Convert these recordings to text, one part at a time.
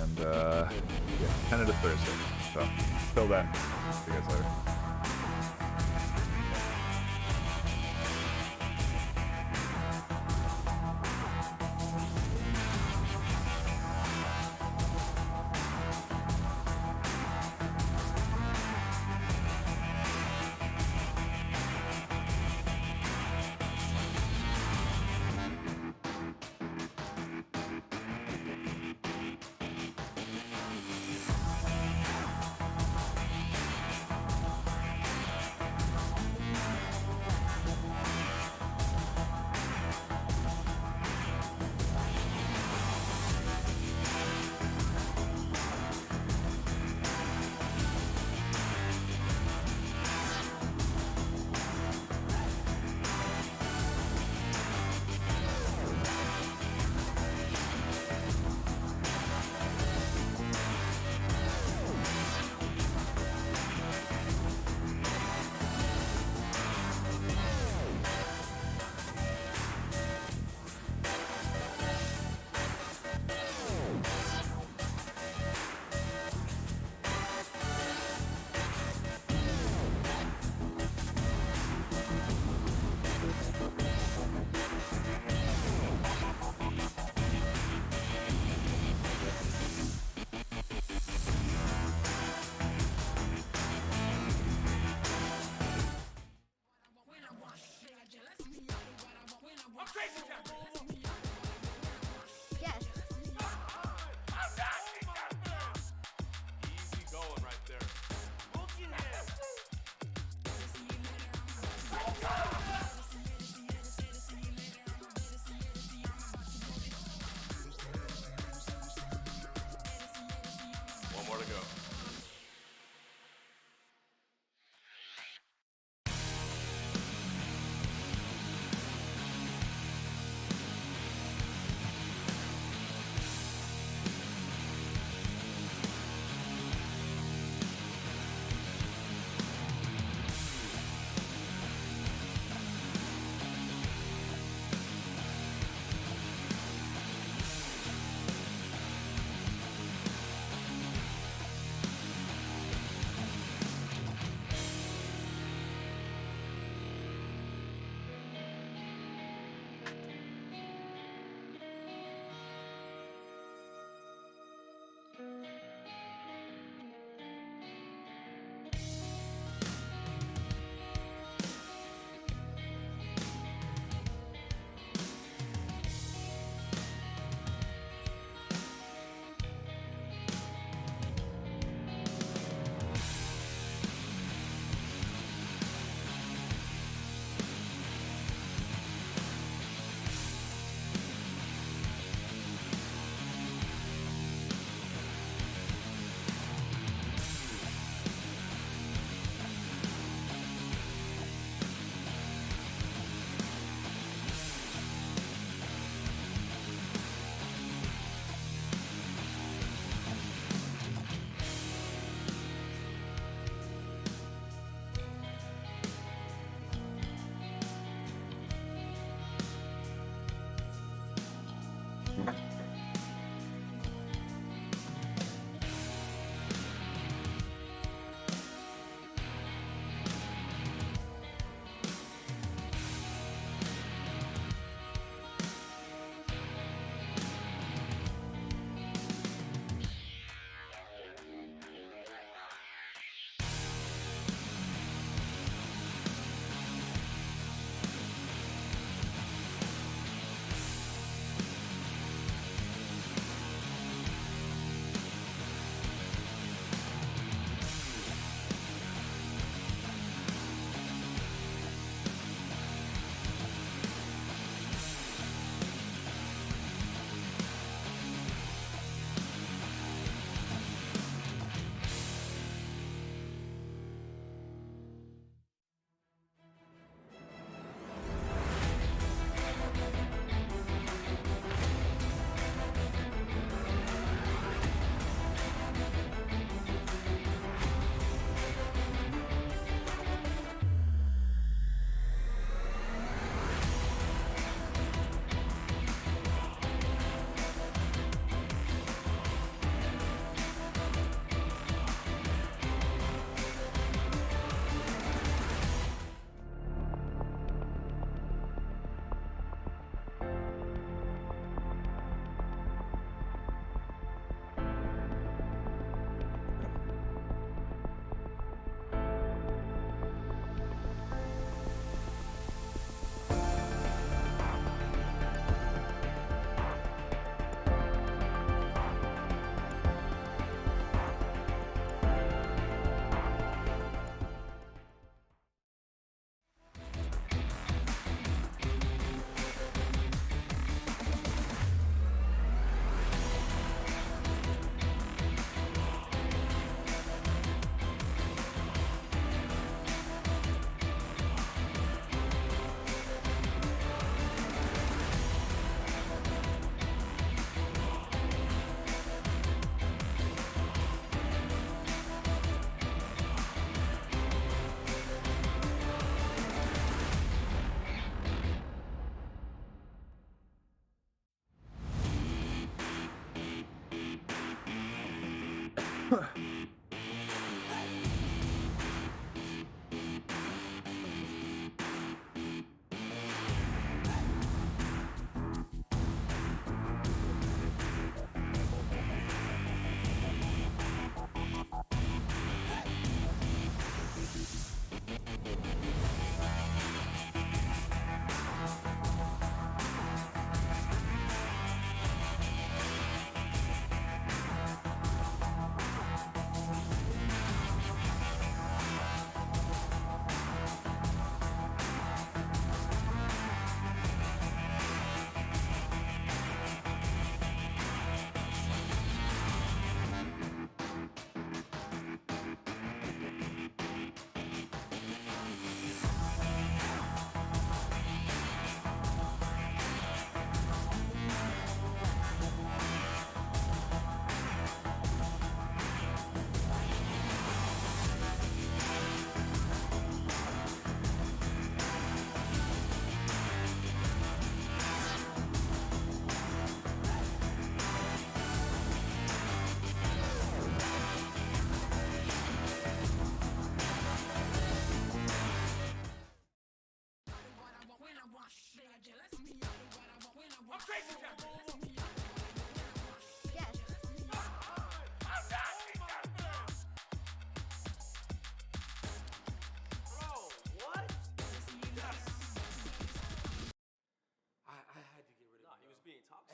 and yeah, tentative Thursday. So till then, see you guys later.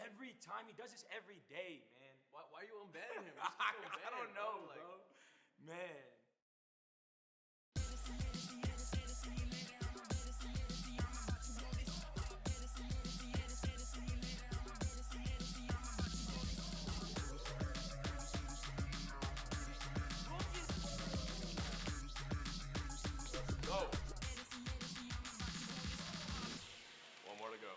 Every time he does this every day, man. Why are you unbanning him? I don't know, bro. Man. Let's go. One more to go.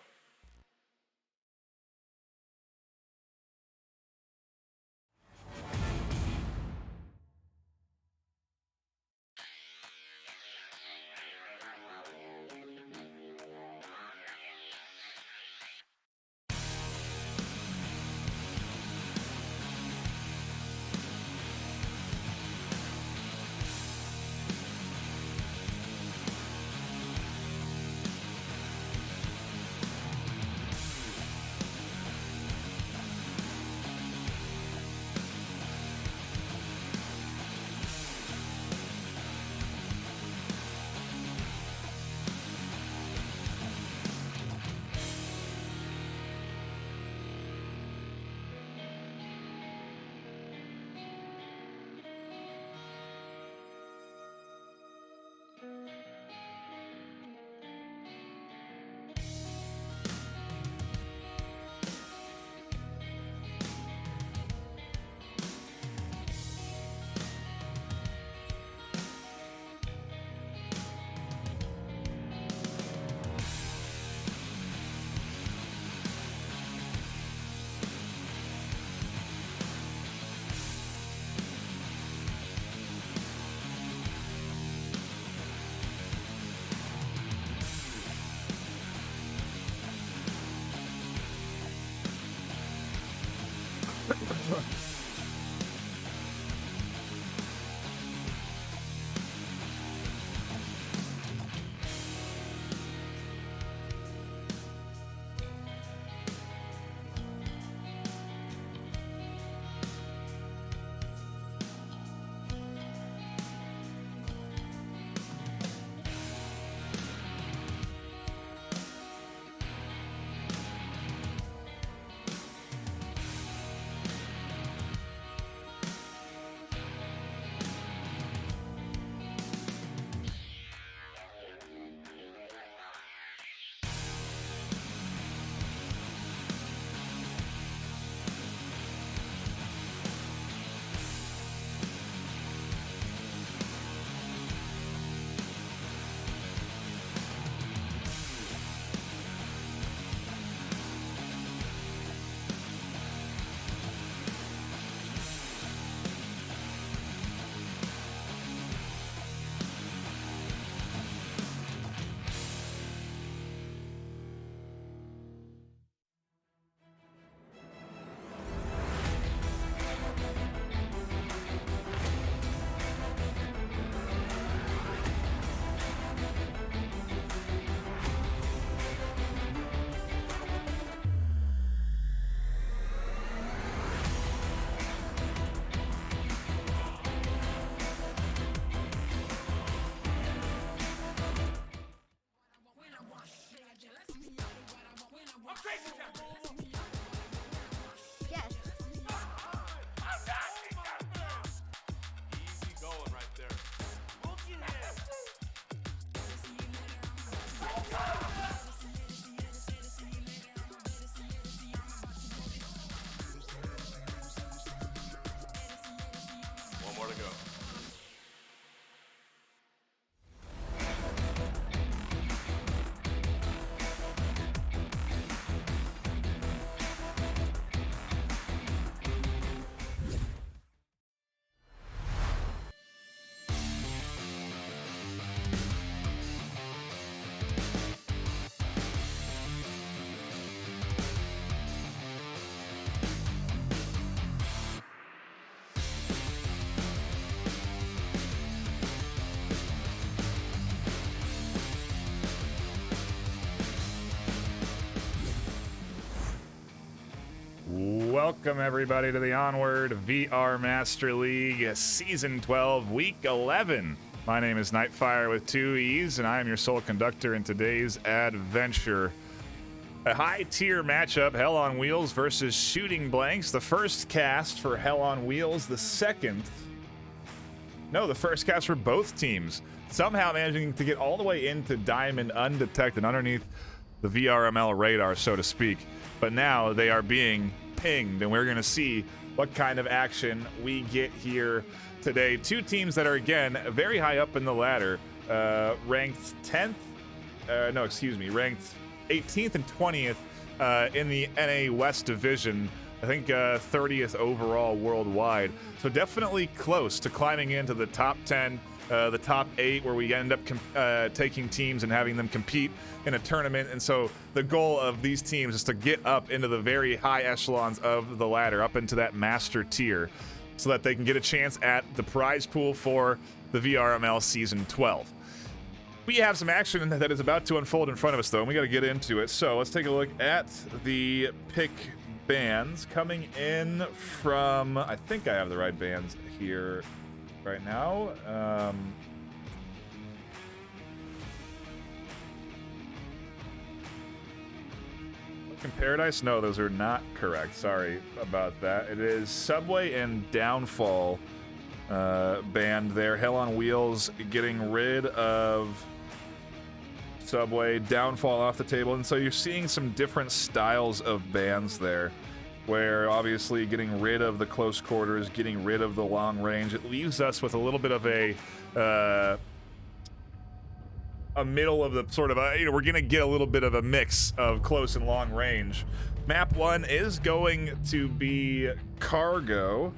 welcome everybody to the Onward VR Master League Season 12, Week 11. My name is NightFiree with 2 E's, and I am your sole conductor in today's adventure. A high-tier matchup, Hell on Wheels versus Shooting Blanks. The first cast for Hell on Wheels, the first cast for both teams. Somehow managing to get all the way into Diamond undetected underneath the VRML radar, so to speak. But now they are being pinged, and we're going to see what kind of action we get here today. 2 teams that are, again, very high up in the ladder, ranked 10th, ranked 18th and 20th in the NA West Division. I think 30th overall worldwide. So definitely close to climbing into the top 10, the top 8, where we end up taking teams and having them compete in a tournament. And so the goal of these teams is to get up into the very high echelons of the ladder, up into that master tier, so that they can get a chance at the prize pool for the VRML Season 12. We have some action that is about to unfold in front of us, though, and we got to get into it. So let's take a look at the pick bands coming in from, I think I have the right bands here right now. In Paradise? No, those are not correct. Sorry about that. It is Subway and Downfall band there. Hell on Wheels getting rid of Subway, Downfall off the table. And so you're seeing some different styles of bands there, where obviously getting rid of the close quarters, getting rid of the long range, it leaves us with a little bit of a middle of the sort of we're gonna get a little bit of a mix of close and long range. Map 1 is going to be Cargo,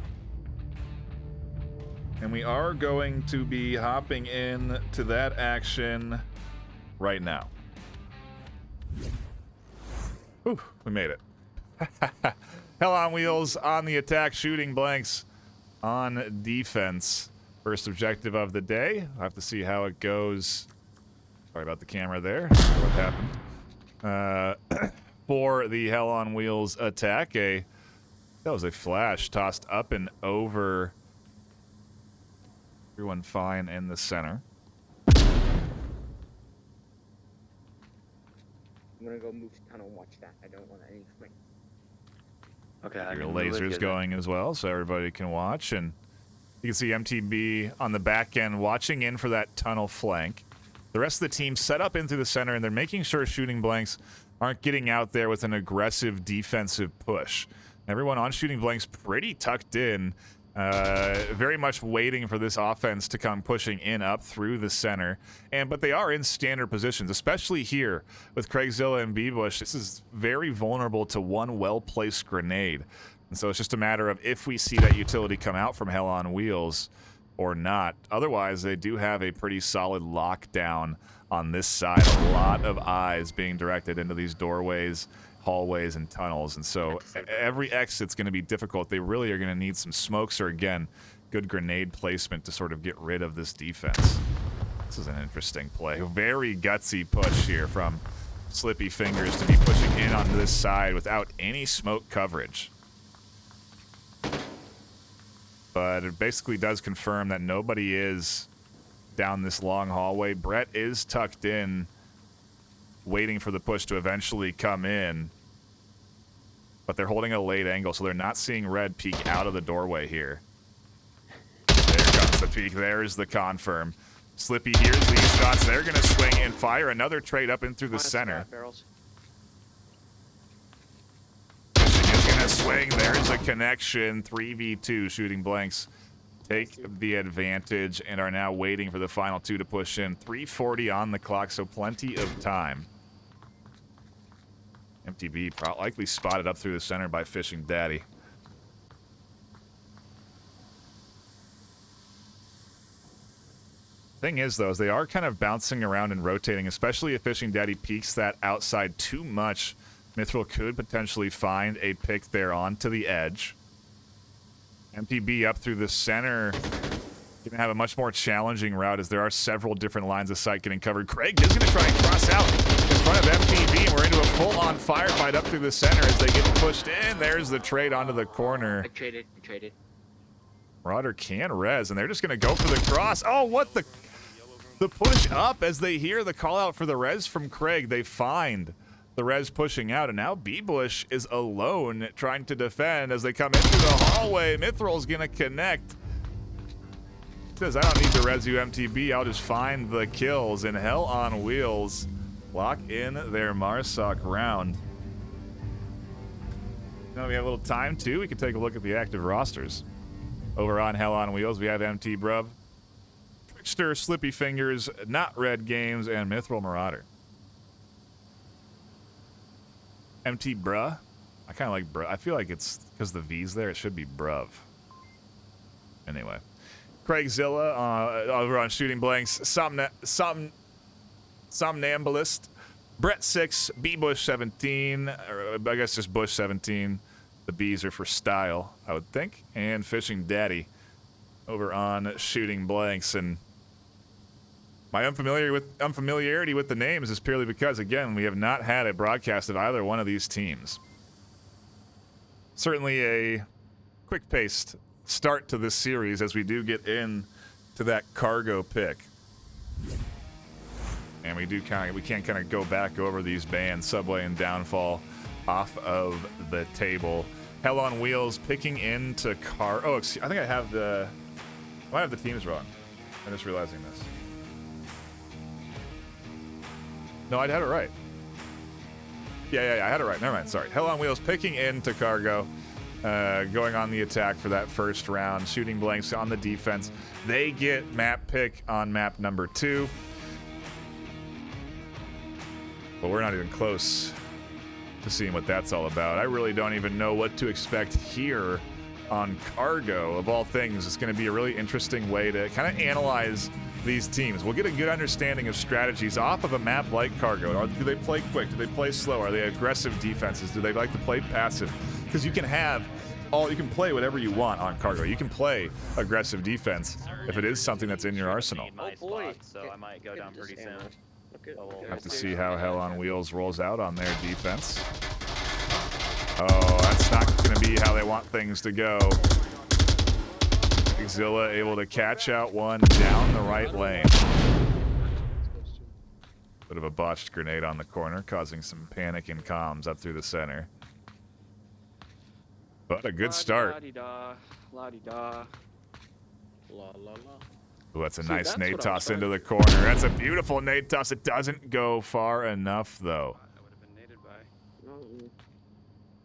and we are going to be hopping in to that action right now. Whew, we made it. Hell on Wheels on the attack, Shooting Blanks on defense. First objective of the day. I'll have to see how it goes. Sorry about the camera there. What happened? For the Hell on Wheels attack, that was a flash tossed up and over. Everyone fine in the center. I'm gonna go move to tunnel and watch that. I don't want any swing. Okay, Your lasers going as well, so everybody can watch. And you can see MTB on the back end watching in for that tunnel flank. The rest of the team set up in through the center, and they're making sure Shooting Blanks aren't getting out there with an aggressive defensive push. Everyone on Shooting Blanks pretty tucked in, very much waiting for this offense to come pushing in up through the center. But they are in standard positions, especially here with Craigzilla and B-Bush. This is very vulnerable to one well-placed grenade. And so it's just a matter of if we see that utility come out from Hell on Wheels or not. Otherwise, they do have a pretty solid lockdown on this side. A lot of eyes being directed into these doorways, hallways, and tunnels. And so every exit's going to be difficult. They really are going to need some smokes or, again, good grenade placement to sort of get rid of this defense. This is an interesting play. Very gutsy push here from Slippy Fingers to be pushing in onto this side without any smoke coverage. But it basically does confirm that nobody is down this long hallway. Brett is tucked in, waiting for the push to eventually come in. But they're holding a late angle, so they're not seeing Red peek out of the doorway here. There comes the peek. There's the confirm. Slippy hears these shots. They're going to swing and fire another trade up in through the center. Swing, there's a connection. 3v2. Shooting Blanks take the advantage and are now waiting for the final 2 to push in. 3:40 on the clock, so plenty of time. MTB likely spotted up through the center by Fishing Daddy. Thing is, though, is they are kind of bouncing around and rotating, especially if Fishing Daddy peeks that outside too much. Mithril could potentially find a pick there onto the edge. MTB up through the center. Going to have a much more challenging route as there are several different lines of sight getting covered. Craig is going to try and cross out. front of MTV, and we're into a full-on firefight up through the center as they get pushed in. There's the trade onto the corner. I traded. Marauder can res, and they're just going to go for the cross. Oh, what the push up as they hear the call out for the res from Craig. They find the res pushing out, and now B-Bush is alone trying to defend as they come into the hallway. Mithril's going to connect. Says, I don't need to res you, MTB. I'll just find the kills. And Hell on Wheels lock in their Marsoc round. Now we have a little time, too. We can take a look at the active rosters. Over on Hell on Wheels, we have MT Bruv, Trickster, Slippy Fingers, Not Red Games, and Mithril Marauder. MT Bruh? I kind of like Bruh. I feel like it's because the V's there. It should be Bruv. Anyway. Craig Zilla over on Shooting Blanks. Somnambulist. Brett 6. B-Bush 17. Or I guess just Bush 17. The B's are for style, I would think. And Fishing Daddy over on Shooting Blanks. And my unfamiliarity with the names is purely because, again, we have not had a broadcast of either one of these teams. Certainly a quick-paced start to this series as we do get in to that cargo pick. And we can't kind of go back over these bands, Subway and Downfall, off of the table. Hell on Wheels picking into I think I have the teams wrong. I'm just realizing this. No, I had it right. Yeah, I had it right. Never mind. Sorry. Hell on Wheels picking into Cargo, going on the attack for that first round. Shooting Blanks on the defense. They get map pick on map number 2. But we're not even close to seeing what that's all about. I really don't even know what to expect here on Cargo. Of all things, it's going to be a really interesting way to kind of analyze these teams. We'll get a good understanding of strategies off of a map like Cargo. Do they play quick? Do they play slow? Are they aggressive defenses? Do they like to play passive? Because you can play whatever you want on Cargo. You can play aggressive defense if it is something that's in your arsenal. My spot, so I might go down pretty soon. We'll have to see how Hell on Wheels rolls out on their defense. Oh, that's not going to be how they want things to go. Zilla able to catch out one down the right lane. Bit of a botched grenade on the corner, causing some panic in comms up through the center. But a good start. Ooh, that's a nice nade toss into the corner. That's a beautiful nade toss. It doesn't go far enough, though.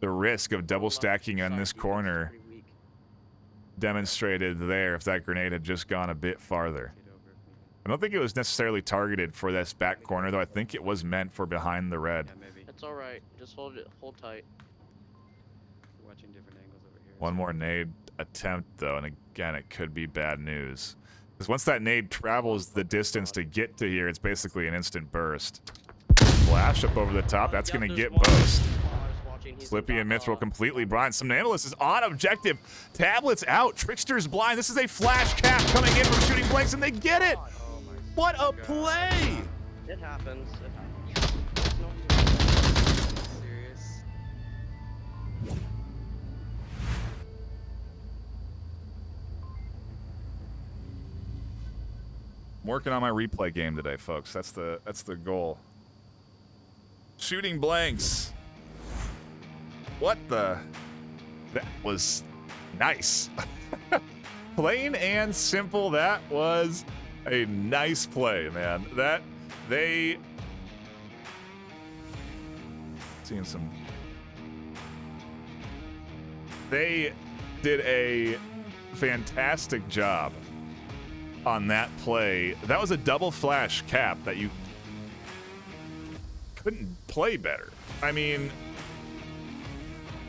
The risk of double stacking on this corner demonstrated there if that grenade had just gone a bit farther. I don't think it was necessarily targeted for this back corner, though. I think it was meant for behind the red. That's all right. Just hold tight. Watching different angles over here. One more nade attempt, though, and again, it could be bad news. Because once that nade travels the distance to get to here, it's basically an instant burst. Flash up over the top. That's going to get burst. Slippy and Mithril completely blind. Somnambulist is on objective. Tablets out. Trickster's blind. This is a flash cap coming in from Shooting Blanks, and they get it. What a play! It happens. Serious. I'm working on my replay game today, folks. That's the goal. Shooting Blanks. What the? That was nice. Plain and simple. That was a nice play, man. They did a fantastic job on that play. That was a double flash cap that you couldn't play better. I mean,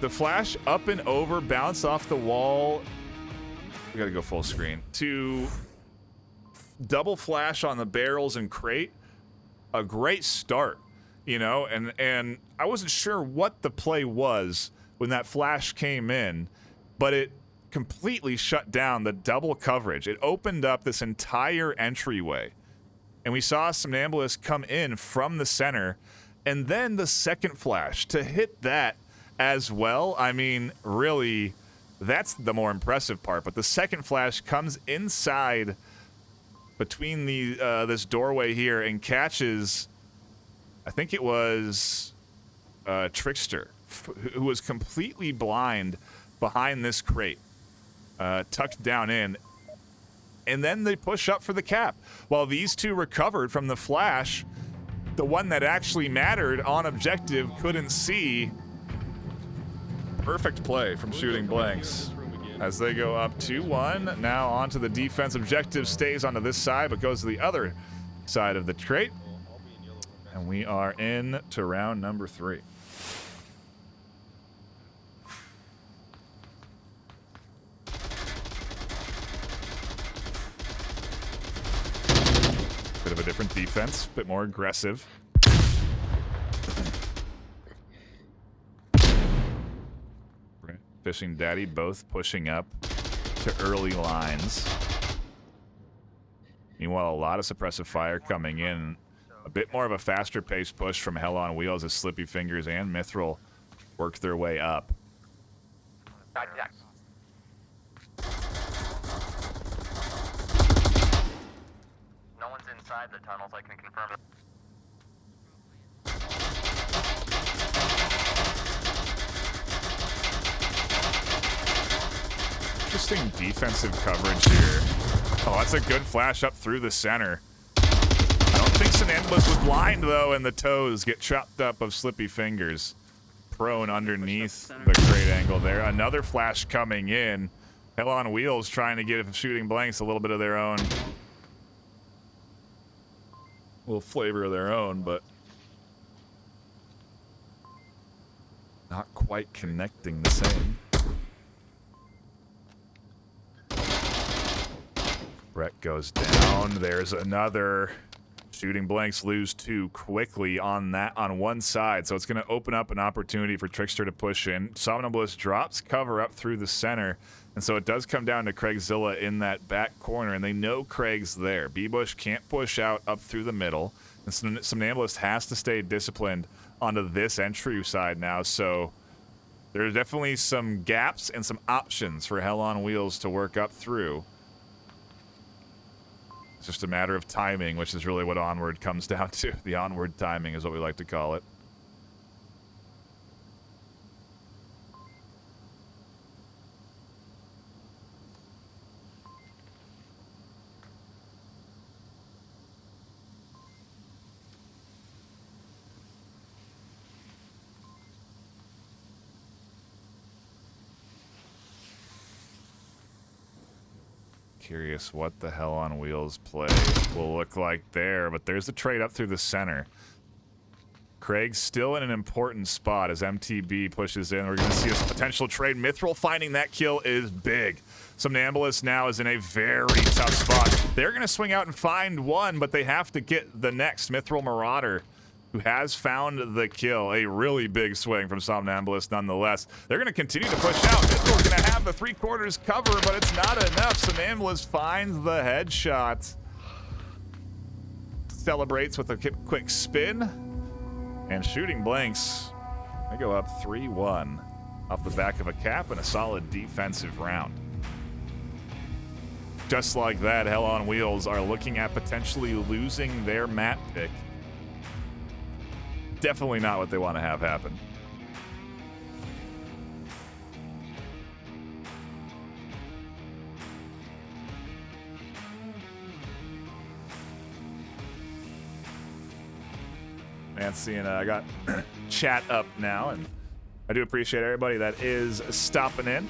the flash up and over, bounce off the wall. We gotta go full screen. To double flash on the barrels and crate. A great start, you know, and I wasn't sure what the play was when that flash came in, but it completely shut down the double coverage. It opened up this entire entryway. And we saw Somnambulist come in from the center And then the second flash to hit that as well. I mean, really, that's the more impressive part. But the second flash comes inside between the this doorway here and catches, I think it was Trickster, who was completely blind behind this crate, tucked down in. And then they push up for the cap. While these two recovered from the flash, the one that actually mattered on objective couldn't see. Perfect play from Shooting Blanks as they go up 2-1. Now onto the defense. Objective stays onto this side, but goes to the other side of the crate. And we are in to round number 3. Bit of a different defense, bit more aggressive. Fishing Daddy both pushing up to early lines. Meanwhile, a lot of suppressive fire coming in. A bit more of a faster paced push from Hell on Wheels as Slippy Fingers and Mithril work their way up. No one's inside the tunnels, I can confirm it. Interesting defensive coverage here. Oh, that's a good flash up through the center. I don't think Sonambulist was blind, though, and the toes get chopped up of Slippy Fingers. Prone underneath the great angle there. Another flash coming in. Hell on Wheels trying to give Shooting Blanks a little bit of their own. Little flavor of their own, but not quite connecting the same. Brett goes down. There's another. Shooting Blanks lose 2 quickly on one side, so it's going to open up an opportunity for Trickster to push in. Somnambulist drops cover up through the center, and so it does come down to Craigzilla in that back corner, and they know Craig's there. B-Bush can't push out up through the middle, and Somnambulist has to stay disciplined onto this entry side now, so there's definitely some gaps and some options for Hell on Wheels to work up through. It's just a matter of timing, which is really what Onward comes down to. The Onward timing is what we like to call it. Curious what the Hell on Wheels play will look like there, but there's the trade up through the center. Craig's still in an important spot as MTB pushes in. We're going to see a potential trade. Mithril finding that kill is big. Somnambulist now is in a very tough spot. They're going to swing out and find one, but they have to get the next. Mithril Marauder, who has found the kill. A really big swing from Somnambulist nonetheless. They're going to continue to push out. Mithril's going to have the 3/4 cover, but it's not enough. Somnambulist finds the headshot. Celebrates with a quick spin. And Shooting Blanks, they go up 3-1 off the back of a cap and a solid defensive round. Just like that, Hell on Wheels are looking at potentially losing their map pick. Definitely not what they want to have happen. Man, seeing I got chat up now, and I do appreciate everybody that is stopping in.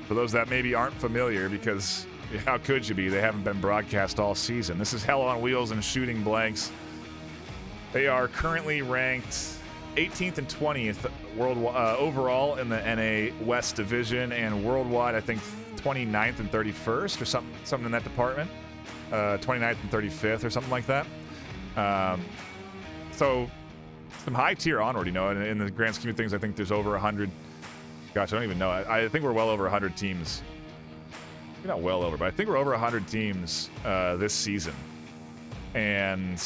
For those that maybe aren't familiar, because how could you be? They haven't been broadcast all season. This is Hell on Wheels and Shooting Blanks. They are currently ranked 18th and 20th overall in the NA West Division, and worldwide, I think 29th and 31st or something in that department. 29th and 35th or something like that. So some high tier Onward, you know, in the grand scheme of things. I think there's over 100. Gosh, I don't even know. I think we're well over 100 teams. We're not well over, but I think we're over 100 teams this season. And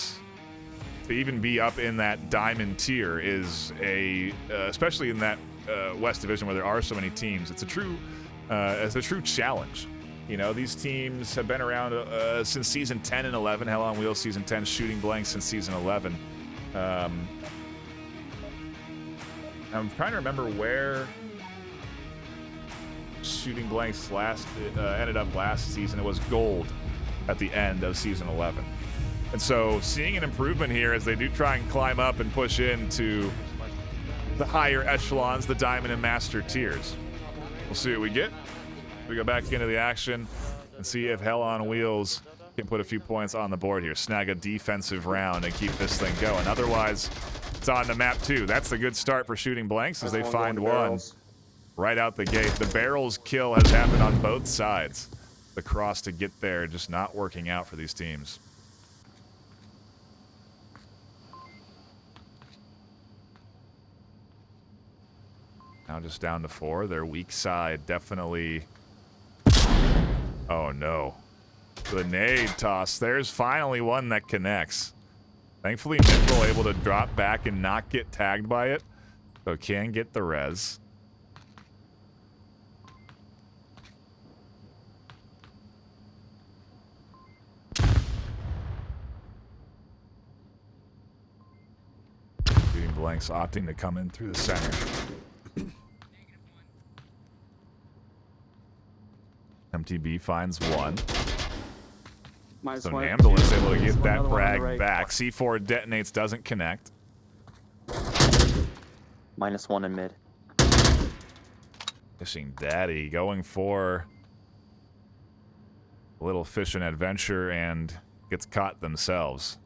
to even be up in that diamond tier is especially in that West Division where there are so many teams, it's a true challenge. You know, these teams have been around since season 10 and 11. Hell on Wheels season 10, Shooting Blanks since season 11. I'm trying to remember where Shooting Blanks ended up last season. It was gold at the end of season 11. And so seeing an improvement here as they do try and climb up and push into the higher echelons, the diamond and master tiers. We'll see what we get. We go back into the action and see if Hell on Wheels can put a few points on the board here. Snag a defensive round and keep this thing going. Otherwise, it's on to map 2. That's the good start for Shooting Blanks as they find one right out the gate. The barrels kill has happened on both sides. The cross to get there just not working out for these teams. Now just down to 4. Their weak side definitely... Oh no. The nade toss. There's finally one that connects. Thankfully, Nimble able to drop back and not get tagged by it. So can get the res. Shooting Blanks opting to come in through the center. MTB finds one. So Namble is able to get that frag back. C4 detonates, doesn't connect. -1 in mid. Fishing Daddy going for a little fishing adventure and gets caught themselves.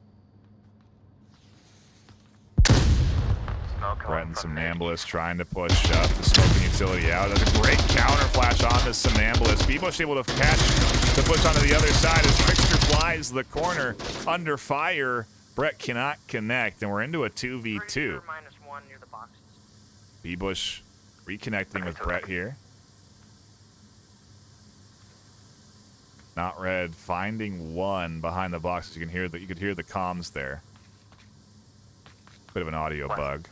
Brett and Somnambulist trying to push up the smoking utility out. That's a great counter flash onto Somnambulist. B-Bush able to catch the push onto the other side as Trickster flies the corner under fire. Brett cannot connect, and we're into a 2v2. B-Bush reconnecting with Brett here. Not Red finding one behind the boxes. You could hear the comms there. Bit of an audio bug.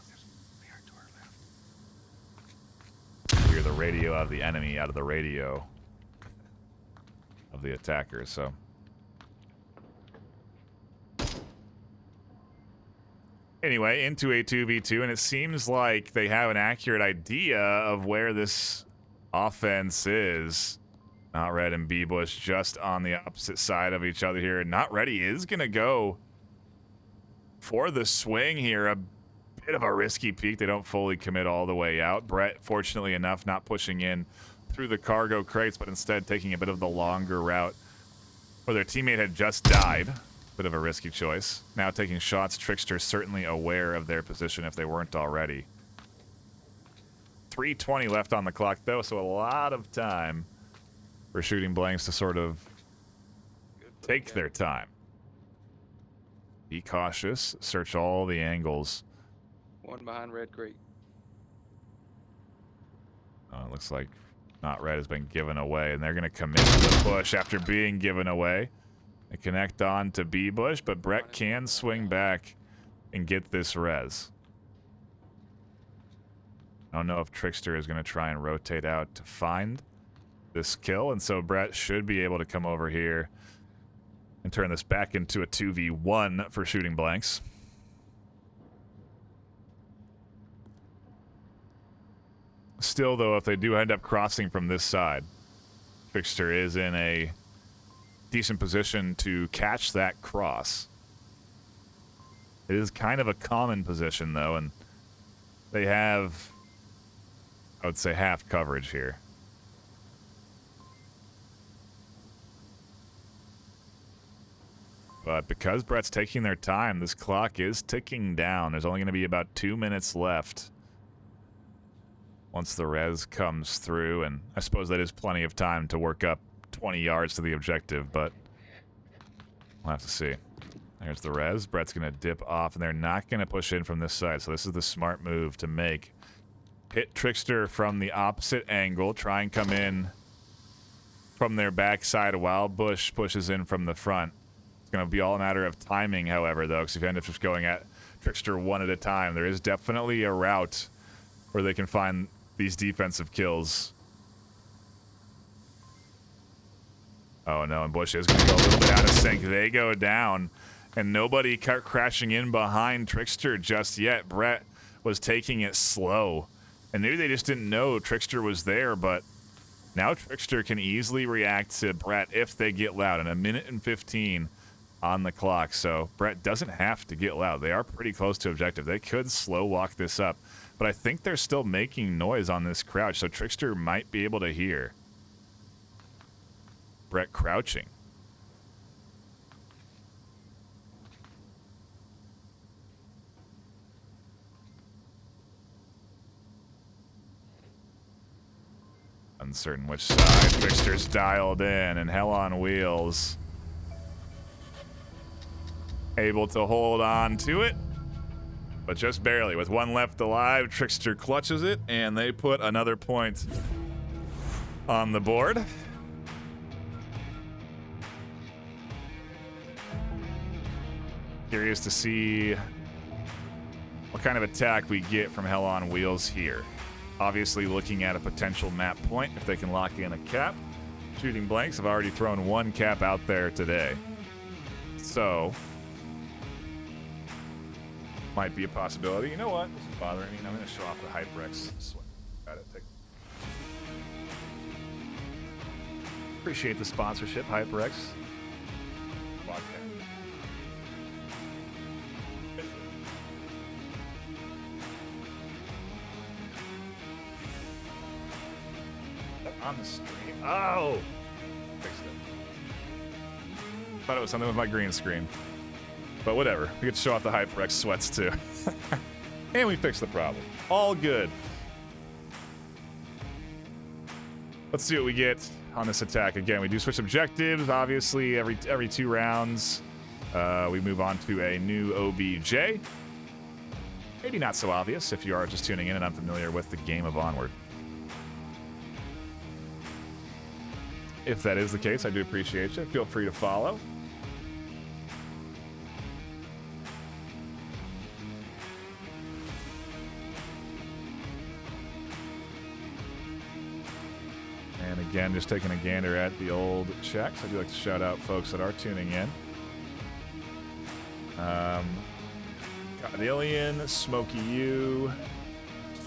Hear the radio of the enemy out of the radio of the attacker, so. Anyway, into a 2v2, and it seems like they have an accurate idea of where this offense is. Not Red and B-Bush just on the opposite side of each other here. Not Ready is going to go for the swing here. A bit of a risky peek. They don't fully commit all the way out. Brett, fortunately enough, not pushing in through the cargo crates, but instead taking a bit of the longer route where their teammate had just died. Bit of a risky choice. Now taking shots. Trickster certainly aware of their position if they weren't already. 3:20 left on the clock, though, so a lot of time for Shooting Blanks to sort of take their time. Be cautious. Search all the angles. One behind red crate. It looks like Not Red has been given away, and they're going to commit to the push after being given away. They connect on to B-Bush, but Brett can swing back and get this res. I don't know if Trickster is going to try and rotate out to find this kill, and so Brett should be able to come over here and turn this back into a 2v1 for Shooting Blanks. Still, though, if they do end up crossing from this side, Trickster is in a decent position to catch that cross. It is kind of a common position, though, and they have, I would say, half coverage here. But because Brett's taking their time, this clock is ticking down. There's only going to be about 2 minutes left once the res comes through, and I suppose that is plenty of time to work up 20 yards to the objective, but we'll have to see. There's the res. Brett's going to dip off, and they're not going to push in from this side, so this is the smart move to make. Hit Trickster from the opposite angle, try and come in from their backside while Bush pushes in from the front. going to be all a matter of timing, however, though, because if you end up just going at Trickster one at a time, there is definitely a route where they can find these defensive kills. Oh, no, and Bush is going to go a little bit out of sync. They go down, and nobody crashing in behind Trickster just yet. Brett was taking it slow, and maybe they just didn't know Trickster was there, but now Trickster can easily react to Brett if they get loud, and 1:15 on the clock, so Brett doesn't have to get loud. They are pretty close to objective. They could slow walk this up, but I think they're still making noise on this crouch, so Trickster might be able to hear Brett crouching. Uncertain which side. Trickster's dialed in, and Hell on Wheels able to hold on to it, but just barely. With one left alive, Trickster clutches it, and they put another point on the board. Curious to see what kind of attack we get from Hell on Wheels here. Obviously looking at a potential map point if they can lock in a cap. Shooting blanks have already thrown one cap out there today, so might be a possibility. You know what? This is bothering me. I'm going to show off the HyperX. Got it. Appreciate the sponsorship, HyperX. On the stream. Oh! Fixed it. Thought it was something with my green screen. But whatever. We get to show off the HyperX sweats too. And we fixed the problem. All good. Let's see what we get on this attack. Again, we do switch objectives, obviously, every 2 rounds. We move on to a new OBJ. Maybe not so obvious if you are just tuning in and unfamiliar with the game of Onward. If that is the case, I do appreciate you. Feel free to follow. And again, just taking a gander at the old checks. I do like to shout out folks that are tuning in. Godillion, Smokey U,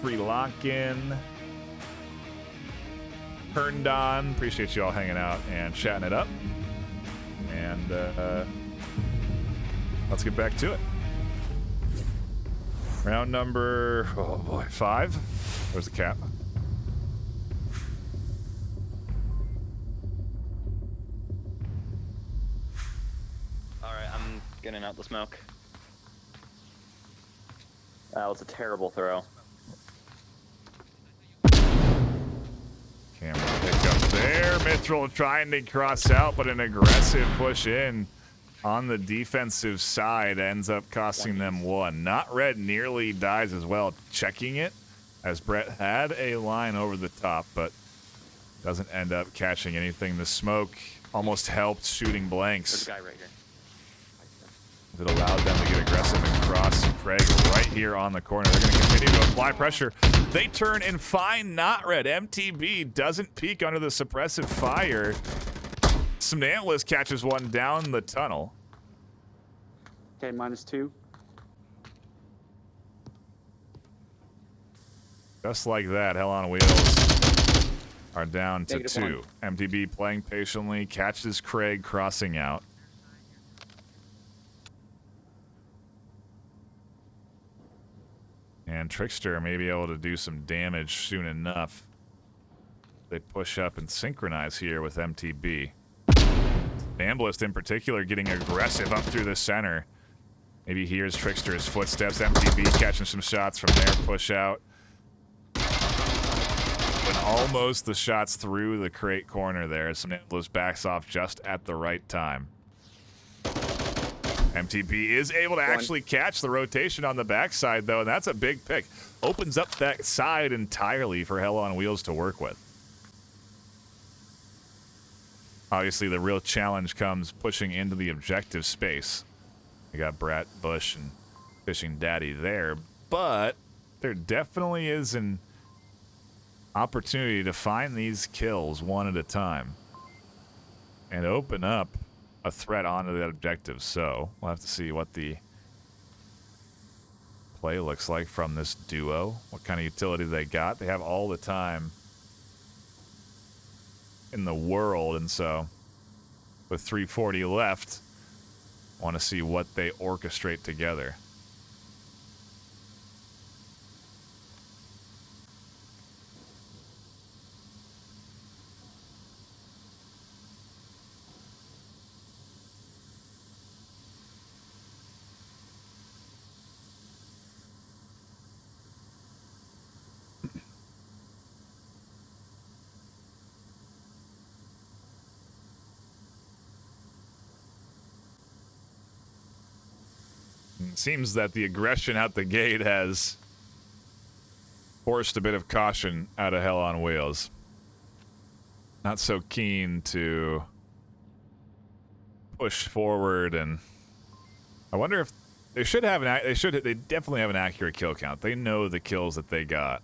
Free Lock-In, Turned On. Appreciate you all hanging out and chatting it up. And let's get back to it. Round number, oh boy, 5. Where's the cap? Alright, I'm getting out the smoke. That was a terrible throw. Camera pick up there. Mithril trying to cross out, but an aggressive push in on the defensive side ends up costing them 1. Not Red nearly dies as well, checking it, as Brett had a line over the top, but doesn't end up catching anything. The smoke almost helped shooting blanks. There's a guy right here. It allowed them to get aggressive and cross Craig right here on the corner. They're going to continue to apply pressure. They turn and find Not Red. MTB doesn't peek under the suppressive fire. Somnambulist catches one down the tunnel. Okay, -2. Just like that, Hell on Wheels are down to -2. MTB playing patiently, catches Craig crossing out. And Trickster may be able to do some damage soon enough. They push up and synchronize here with MTB. Amblist in particular getting aggressive up through the center. Maybe here's Trickster's footsteps. MTB catching some shots from there, push out. When almost the shots through the crate corner there. Amblist backs off just at the right time. MTB is able to actually catch the rotation on the backside, though, and that's a big pick. Opens up that side entirely for Hell on Wheels to work with. Obviously, the real challenge comes pushing into the objective space. You got Brett, Bush, and Fishing Daddy there, but there definitely is an opportunity to find these kills one at a time and open up a threat onto that objective. So we'll have to see what the play looks like from this duo, what kind of utility they got. They have all the time in the world, and so with 340 left, I want to see what they orchestrate together. It seems that the aggression out the gate has forced a bit of caution out of Hell on Wheels. Not so keen to push forward, and I wonder if they should have they definitely have an accurate kill count. They know the kills that they got.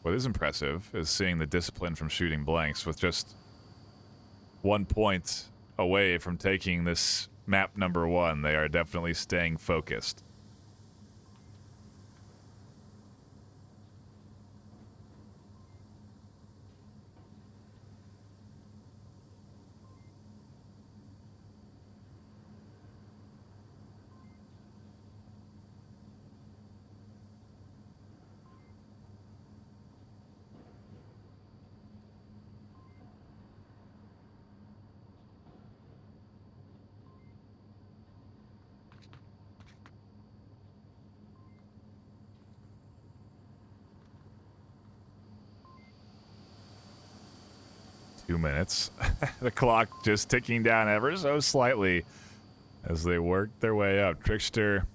What is impressive is seeing the discipline from shooting blanks with just 1 point away from taking this map number 1. They are definitely staying focused. Minutes. The clock just ticking down ever so slightly as they work their way up. Trickster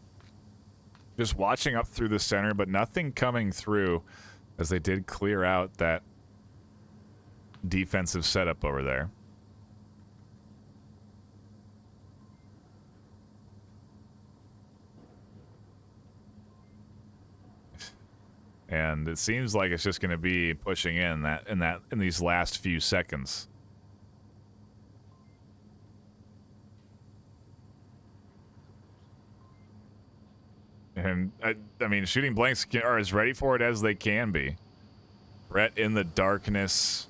just watching up through the center, but nothing coming through as they did clear out that defensive setup over there. And it seems like it's just going to be pushing in these last few seconds. And I mean, shooting blanks are as ready for it as they can be. Brett in the darkness,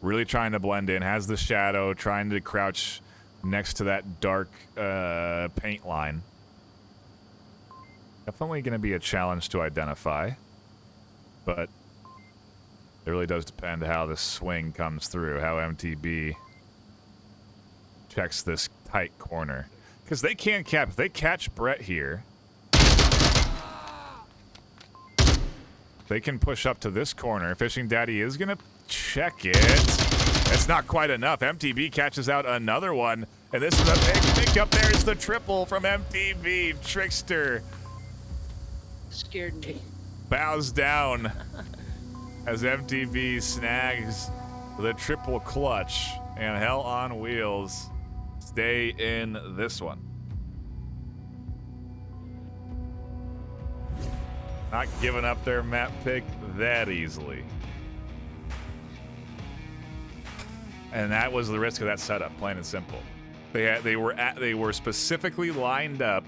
really trying to blend in, has the shadow, trying to crouch next to that dark paint line. Definitely going to be a challenge to identify, but it really does depend how the swing comes through, how MTB checks this tight corner. Because they can cap. If they catch Brett here, they can push up to this corner. Fishing Daddy is going to check it. It's not quite enough. MTB catches out another one, and this is a big pickup. There's the triple from MTB. Trickster Scared me. bows down as MTV snags the triple clutch, and Hell on Wheels stay in this one. Not giving up their map pick that easily. And that was the risk of that setup, plain and simple. They were specifically lined up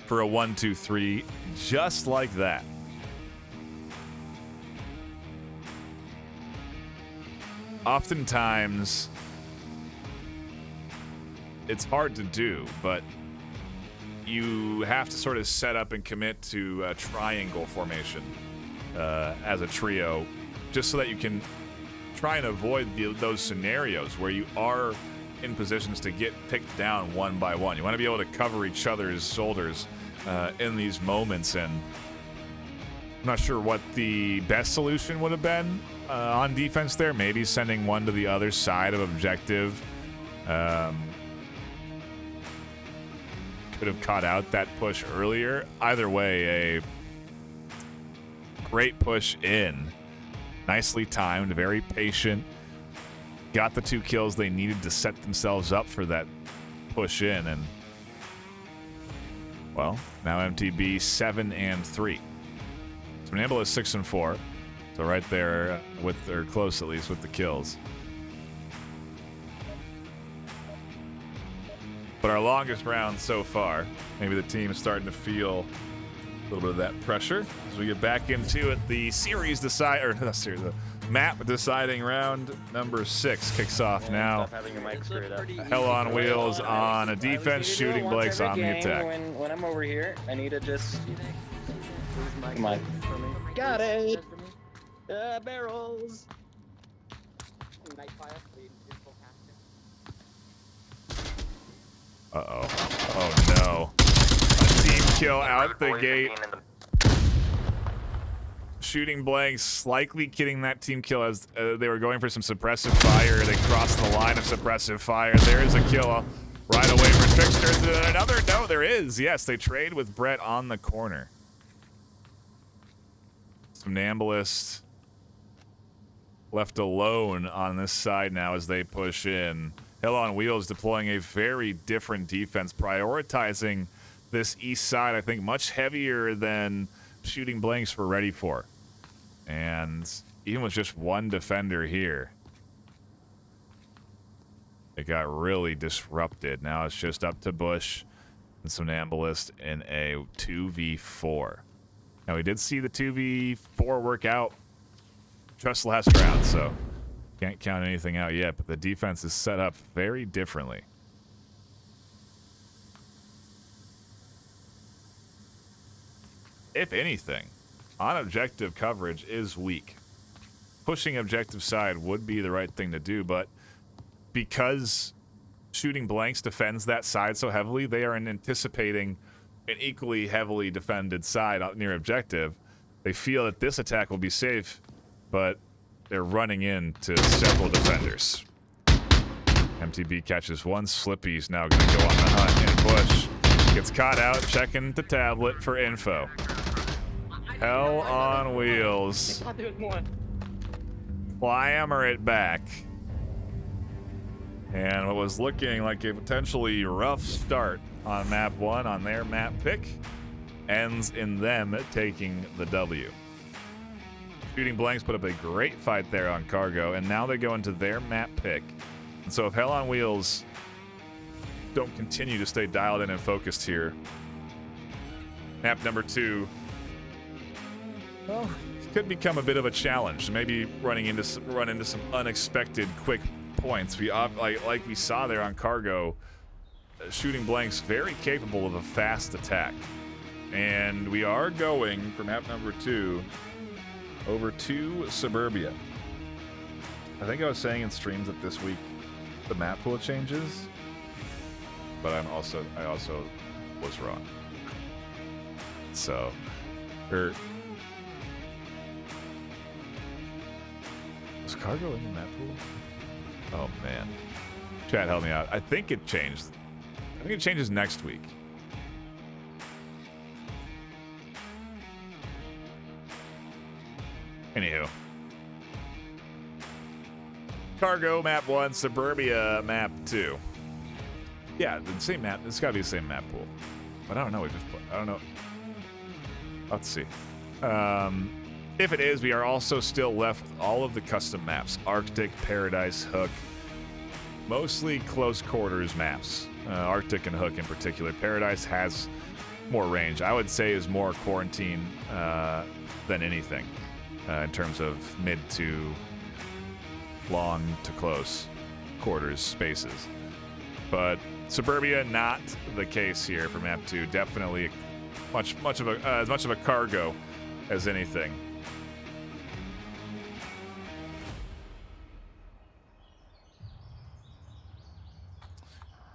for a 1-2-3, just like that. Oftentimes, it's hard to do, but you have to sort of set up and commit to a triangle formation as a trio, just so that you can try and avoid those scenarios where you are in positions to get picked down one by one. You want to be able to cover each other's shoulders in these moments, and I'm not sure what the best solution would have been on defense there. Maybe sending one to the other side of objective. Could have caught out that push earlier. Either way, a great push in Nicely timed, very patient. Got the 2 kills they needed to set themselves up for that push in, and well, now MTB 7 and 3. So Namble is 6 and 4. So right there with, or close at least, with the kills. But our longest round so far, maybe the team is starting to feel a little bit of that pressure as we get back into it. The series decide, or not series, the map deciding round number 6 kicks off now. Stop having your mic screwed up. Hell on Wheels on a defense, Shooting Blake's on the attack. When I'm over here, I need to just... Come on. Got it! Barrels! NightFiree, lead info casting. Uh-oh. Oh, no. A team kill out the gate. Shooting Blanks likely getting that team kill as they were going for some suppressive fire. They crossed the line of suppressive fire. There is a kill right away for Tricksters. And another, no, there is. Yes, they trade with Brett on the corner. Some Nambalist left alone on this side now as they push in. Hell on Wheels deploying a very different defense, prioritizing this east side, I think, much heavier than Shooting Blanks were ready for. And even with just one defender here, it got really disrupted. Now it's just up to Bush and some Nambalist in a 2v4. Now we did see the 2v4 work out just last round, so can't count anything out yet, but the defense is set up very differently. If anything, on objective coverage is weak. Pushing objective side would be the right thing to do, but because Shooting Blanks defends that side so heavily, they are anticipating an equally heavily defended side out near objective. They feel that this attack will be safe, but they're running into several defenders. MTB catches one. Slippy's now going to go on the hunt, and Bush gets caught out checking the tablet for info. Hell on Wheels. Clamor it back. And what was looking like a potentially rough start on map 1 on their map pick ends in them taking the W. Shooting Blanks put up a great fight there on Cargo, and now they go into their map pick. And so if Hell on Wheels don't continue to stay dialed in and focused here, map number 2, well, it could become a bit of a challenge. Maybe run into some unexpected quick points. Like we saw there on Cargo, Shooting Blanks very capable of a fast attack. And we are going for map number 2 over to Suburbia. I think I was saying in streams that this week the map pool changes, but I also was wrong. So, was Cargo in the map pool? Oh man, chat, help me out. I think it changed. I think it changes next week. Anywho. Cargo map 1, Suburbia map 2. Yeah, the same map. It's gotta be the same map pool. But I don't know. I don't know. Let's see. If it is, we are also still left with all of the custom maps. Arctic, Paradise, Hook. Mostly close quarters maps. Arctic and Hook in particular. Paradise has more range. I would say is more quarantine than anything. In terms of mid to long to close quarters spaces. But Suburbia, not the case here for map 2. Definitely as much of a cargo as anything.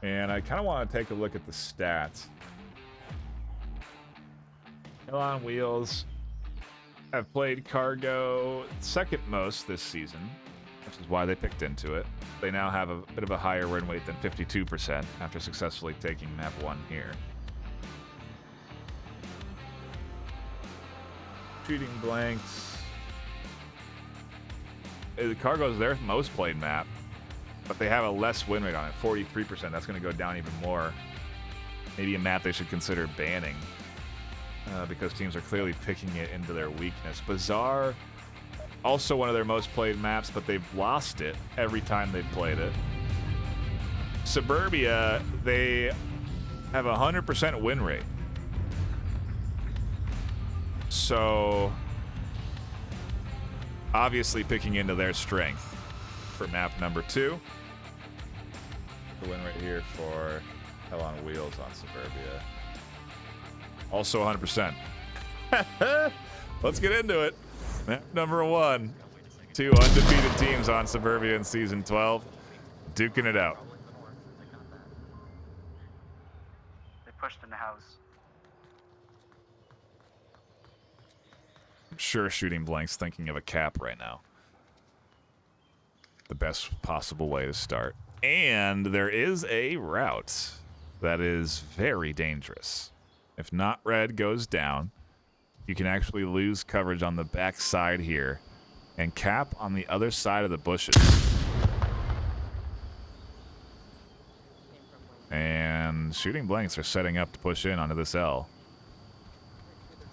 And I kind of want to take a look at the stats. Hell on Wheels have played Cargo second most this season, which is why they picked into it. They now have a bit of a higher win rate than 52% after successfully taking map 1 here. Shooting Blanks Cargo's their most played map, but they have a less win rate on it, 43%. That's going to go down even more. Maybe a map they should consider banning because teams are clearly picking it into their weakness. Bazaar, also one of their most played maps, but they've lost it every time they've played it. Suburbia, they have a 100% win rate. So, obviously picking into their strength for map number 2. The win rate here for Hell on Wheels on Suburbia. Also 100%. Let's get into it. Map number 1. 2 undefeated teams on Suburbia in Season 12. Duking it out. They pushed in the house. I'm sure Shooting Blank's thinking of a cap right now. The best possible way to start. And there is a route that is very dangerous. If not red goes down, you can actually lose coverage on the back side here and cap on the other side of the bushes. And Shooting Blanks are setting up to push in onto this L.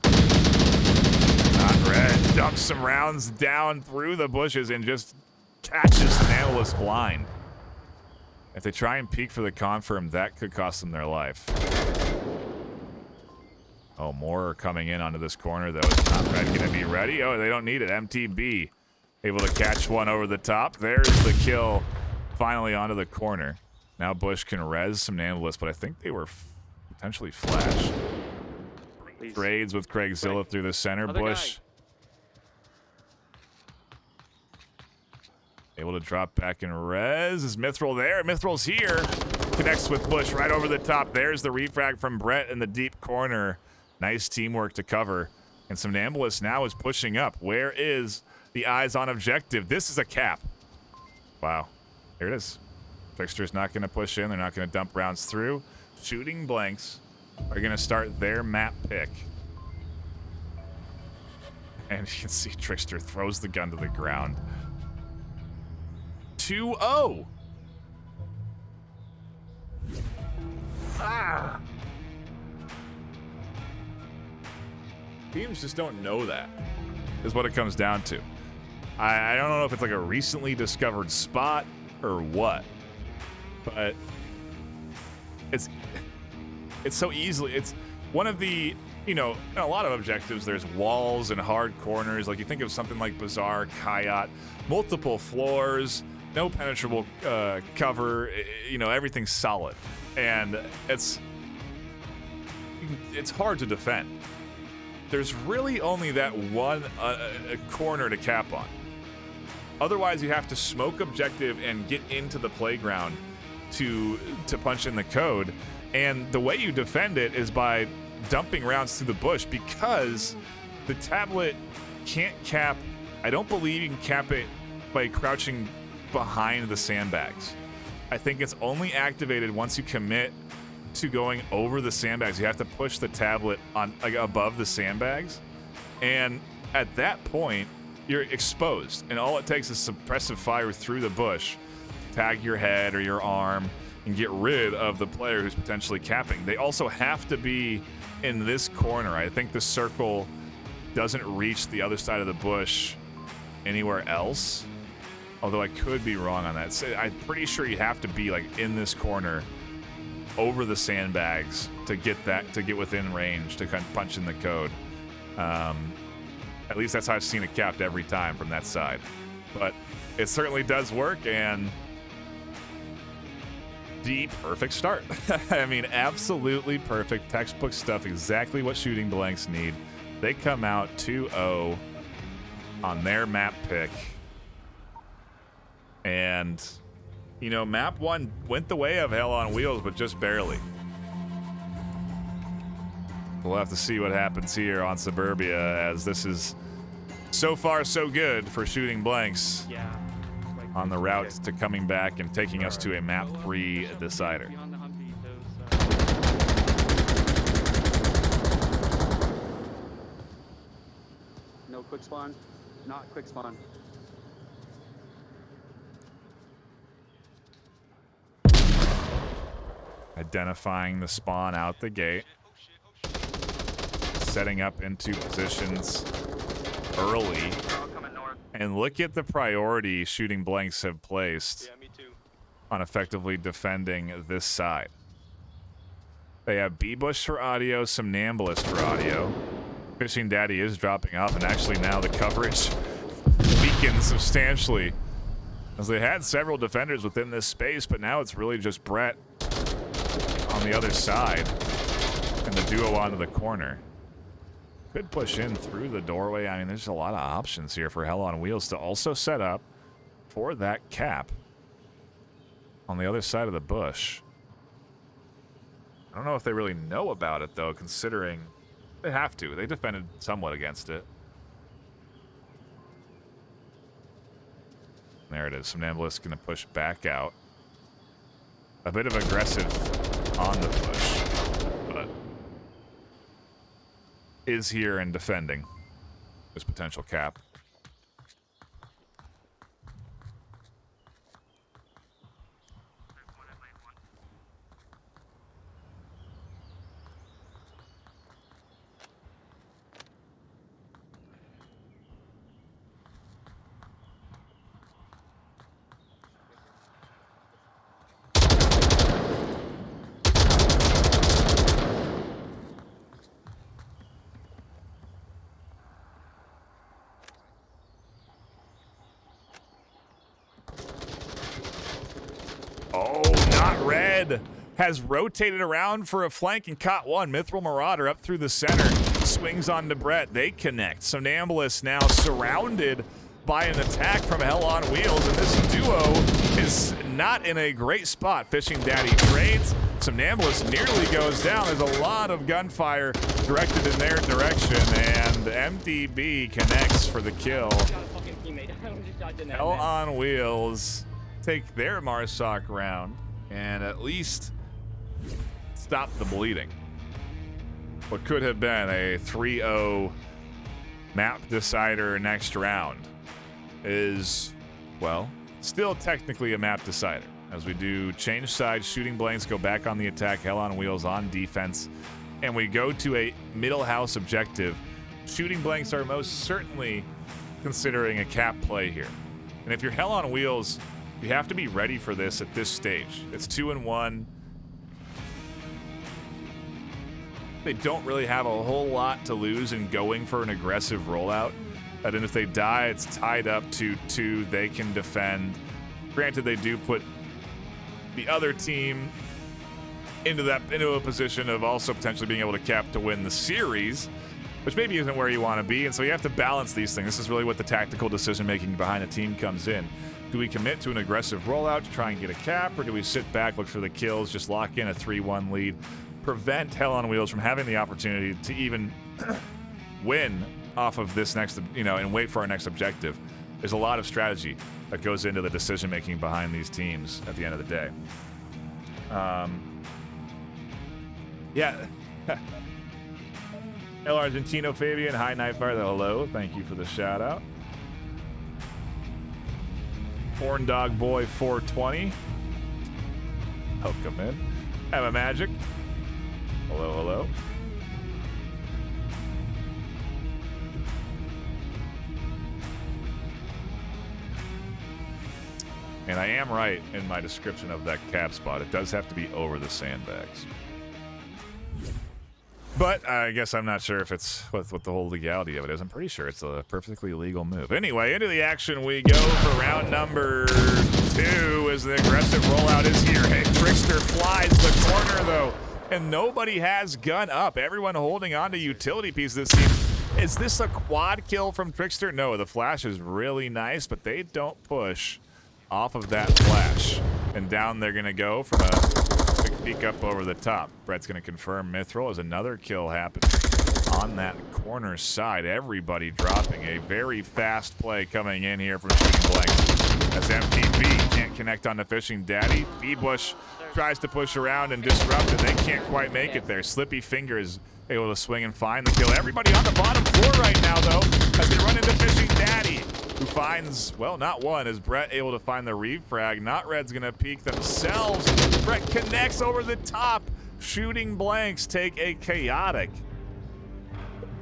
Not red. Dumps some rounds down through the bushes and just catches an analyst blind. If they try and peek for the confirm, that could cost them their life. Oh, more are coming in onto this corner, though. It's not red going to be ready. Oh, they don't need it. MTB able to catch one over the top. There's the kill finally onto the corner. Now Bush can res some analysts, but I think they were potentially flashed. Please. Trades with Craig Zilla through the center. Other Bush able to drop back and res. Is Mithril there? Mithril's here. Connects with Bush right over the top. There's the refrag from Brett in the deep corner. Nice teamwork to cover. And some Nambulis now is pushing up. Where is the eyes on objective? This is a cap. Wow. Here it is. Fixture's not going to push in. They're not going to dump rounds through. Shooting Blanks are going to start their map pick. And you can see Trickster throws the gun to the ground. 2-0. Ah. Teams just don't know that, is what it comes down to. I don't know if it's like a recently discovered spot or what, but it's so easily, it's one of the, you know, in a lot of objectives, there's walls and hard corners. Like you think of something like Bazaar, Kayat, multiple floors, no penetrable cover, you know, everything's solid. And it's hard to defend. There's really only that one corner to cap on. Otherwise, you have to smoke objective and get into the playground to punch in the code. And the way you defend it is by dumping rounds through the bush, because the tablet can't cap. I don't believe you can cap it by crouching behind the sandbags. I think it's only activated once you commit to going over the sandbags. You have to push the tablet on like above the sandbags, and at that point you're exposed, and all it takes is suppressive fire through the bush, tag your head or your arm, and get rid of the player who's potentially capping. They also have to be in this corner. I think the circle doesn't reach the other side of the bush anywhere else, although I could be wrong on that. So I'm pretty sure you have to be like in this corner over the sandbags to get within range to kind of punch in the code. At least that's how I've seen it capped every time from that side. But it certainly does work, and the perfect start. I mean, absolutely perfect. Textbook stuff, exactly what Shooting Blanks need. They come out 2-0 on their map pick. And, you know, map 1 went the way of Hell on Wheels, but just barely. We'll have to see what happens here on Suburbia, as this is so far so good for Shooting Blanks. Yeah. On the route to coming back and taking us to a map 3 decider. Behind the Humvee, No quick spawn. Not quick spawn. Identifying the spawn out the gate. Setting up into positions early. And look at the priority shooting blanks have placed on effectively defending this side. They have B-Bush for audio, some Nambalist for audio. Fishing Daddy is dropping off, and actually now the coverage weakens substantially, as they had several defenders within this space, but now it's really just Brett on the other side and the duo onto the corner. Could push in through the doorway. I mean, there's a lot of options here for Hell on Wheels to also set up for that cap on the other side of the bush. I don't know if they really know about it, though, considering they have to. They defended somewhat against it. There it is. Somnambulist going to push back out. A bit of aggressive on the push, but is here and defending this potential cap. Oh, not red. Has rotated around for a flank and caught one. Mithril Marauder up through the center. Swings on to Brett. They connect. Somnambulist now surrounded by an attack from Hell on Wheels, and this duo is not in a great spot. Fishing Daddy trades. Somnambulist nearly goes down. There's a lot of gunfire directed in their direction, and MDB connects for the kill. Hell on Wheels take their Marsoc round and at least stop the bleeding. What could have been a 3-0 map decider next round is, well, still technically a map decider. As we do change sides, shooting blanks, go back on the attack, Hell on Wheels on defense, and we go to a middle house objective. Shooting blanks are most certainly considering a cap play here. And if you're Hell on Wheels, you have to be ready for this at this stage. It's 2-1. They don't really have a whole lot to lose in going for an aggressive rollout. And if they die, it's tied up to 2. They can defend. Granted, they do put the other team into a position of also potentially being able to cap to win the series, which maybe isn't where you want to be. And so you have to balance these things. This is really what the tactical decision-making behind a team comes in. Do we commit to an aggressive rollout to try and get a cap, or do we sit back, look for the kills, just lock in a 3-1 lead, prevent Hell on Wheels from having the opportunity to even win off of this next, and wait for our next objective? There's a lot of strategy that goes into the decision-making behind these teams at the end of the day. Yeah. El Argentino Fabian, hi NightFiree, hello. Thank you for the shout out. Corn Dog Boy 420. Welcome in. Emma Magic. Hello, hello. And I am right in my description of that cap spot. It does have to be over the sandbags. But I guess I'm not sure if it's what the whole legality of it is. I'm pretty sure it's a perfectly legal move. Anyway, into the action we go for round number 2 as the aggressive rollout is here. Hey, Trickster flies the corner, though, and nobody has gun up. Everyone holding on to utility pieces. Is this a quad kill from Trickster? No, the flash is really nice, but they don't push off of that flash. And down they're going to go from a peek up over the top. Brett's going to confirm Mithril as another kill happened on that corner side. Everybody dropping. A very fast play coming in here from Shooting Blank. As MTB can't connect on the Fishing Daddy. B-Bush tries to push around and disrupt, and they can't quite make it there. Slippy Finger is able to swing and find the kill. Everybody on the bottom floor right now, though, as they run into Fishing Daddy, who finds, well, not one. Is Brett able to find the refrag? Not Red's going to peek themselves. Brett connects over the top. Shooting blanks take a chaotic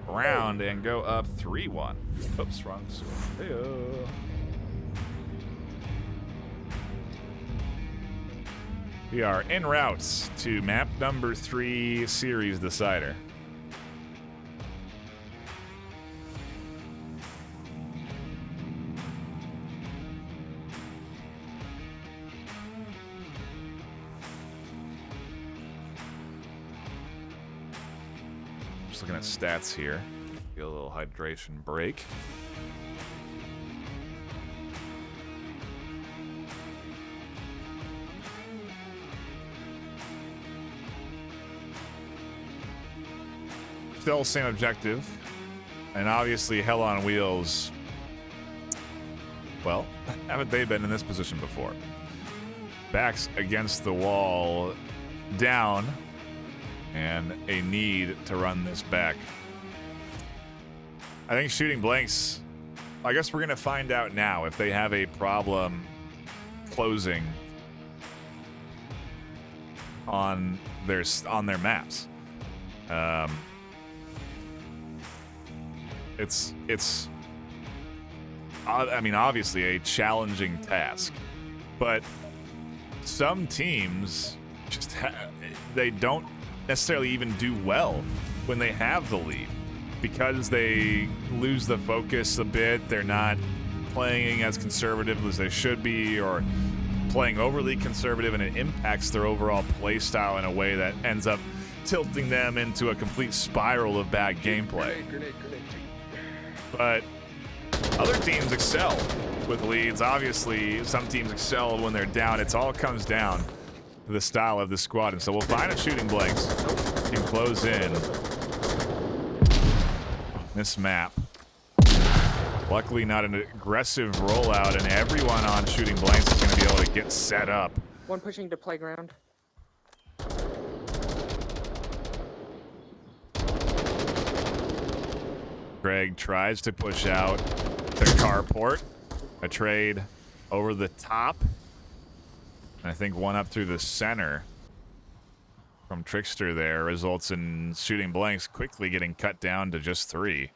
round and go up 3-1. Oops, wrong switch. Hey-oh. We are en route to map number 3, series decider. Just looking at stats here. Get a little hydration break. Still same objective, and obviously Hell on Wheels, well, haven't they been in this position before? Backs against the wall, down, and a need to run this back. I think Shooting Blanks, I guess we're going to find out now if they have a problem closing on their maps. It's I mean, obviously a challenging task, but some teams just they don't necessarily even do well when they have the lead because they lose the focus a bit. They're not playing as conservative as they should be, or playing overly conservative, and it impacts their overall play style in a way that ends up tilting them into a complete spiral of bad gameplay. But other teams excel with leads. Obviously, some teams excel when they're down. It all comes down to the style of the squad. And so we'll find a Shooting Blanks to close in this map. Luckily, not an aggressive rollout, and everyone on Shooting Blanks is going to be able to get set up. One pushing to playground. Greg tries to push out to carport. A trade over the top. And I think one up through the center from Trickster there results in Shooting Blanks quickly getting cut down to just 3.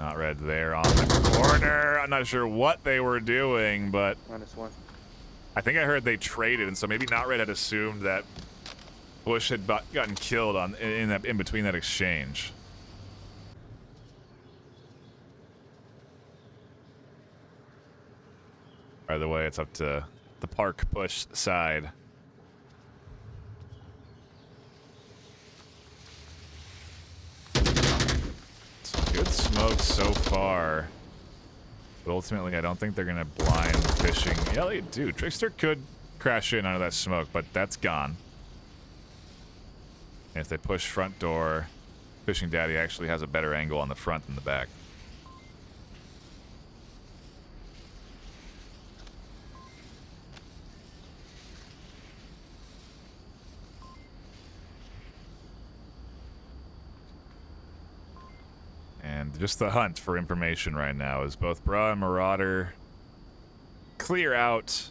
Not Red there on the corner. I'm not sure what they were doing, but -1. I think I heard they traded, and so maybe Not Red had assumed that Bush had gotten killed in between that exchange. By the way, it's up to the Park Bush side. Some good smoke so far. But ultimately, I don't think they're going to blind fishing. Yeah, they do. Trickster could crash in under that smoke, but that's gone. And if they push front door, Fishing Daddy actually has a better angle on the front than the back. And just the hunt for information right now is both Bra and Marauder clear out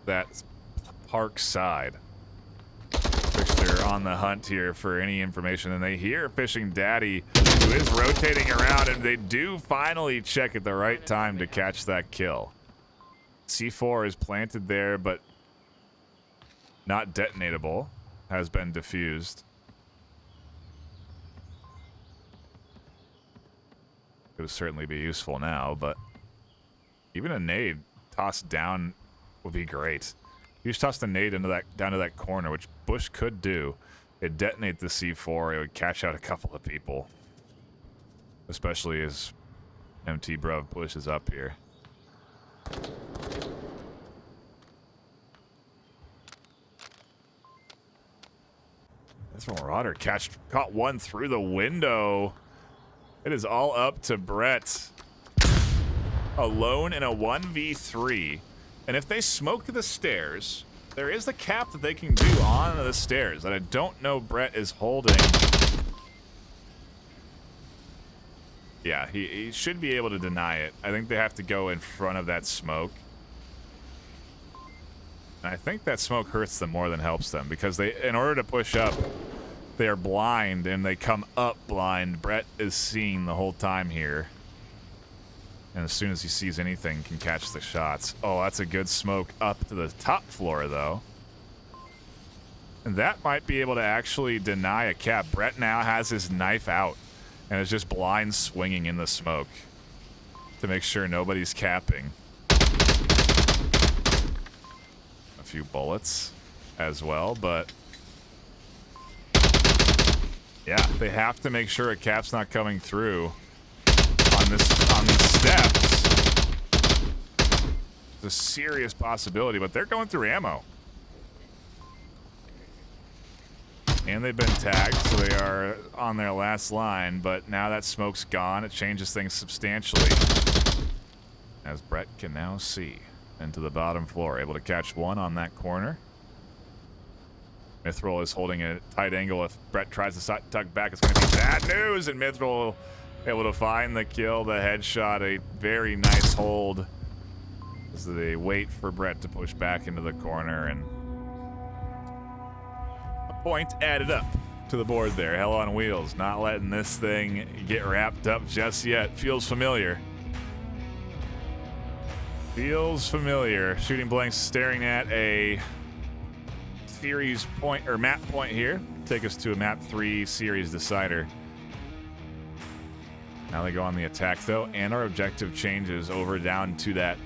that park side. Trickster on the hunt here for any information, and they hear Fishing Daddy, who is rotating around, and they do finally check at the right time to catch that kill. C4 is planted there, but not detonatable. Has been diffused. It would certainly be useful now, but even a nade tossed down would be great. You just tossed a nade into down to that corner, which Bush could do. It'd detonate the C4. It would catch out a couple of people, especially as MT Bruv Bush is up here. That's Marauder caught one through the window. It is all up to Brett. Alone in a 1v3. And if they smoke the stairs, There is the cap that they can do on the stairs that I don't know Brett is holding. Yeah, he should be able to deny it. I think they have to go in front of that smoke. And I think that smoke hurts them more than helps them because they, in order to push up, they are blind and they come up blind. Brett is seeing the whole time here. And as soon as he sees anything, can catch the shots. Oh, that's a good smoke up to the top floor, though. And that might be able to actually deny a cap. Brett now has his knife out and is just blind swinging in the smoke to make sure nobody's capping. A few bullets as well, but yeah, they have to make sure a cap's not coming through on these steps. It's a serious possibility, but they're going through ammo. And they've been tagged, so they are on their last line, but now that smoke's gone, it changes things substantially. As Brett can now see into the bottom floor, able to catch one on that corner. Mithril is holding a tight angle. If Brett tries to tuck back, it's going to be bad news, and Mithril able to find the kill, the headshot, a very nice hold as they wait for Brett to push back into the corner, and a point added up to the board there. Hell on Wheels, not letting this thing get wrapped up just yet. Feels familiar. Feels familiar. Shooting Blanks staring at a series point, or map point here. Take us to a map 3 series decider. Now they go on the attack, though, and our objective changes over down to that,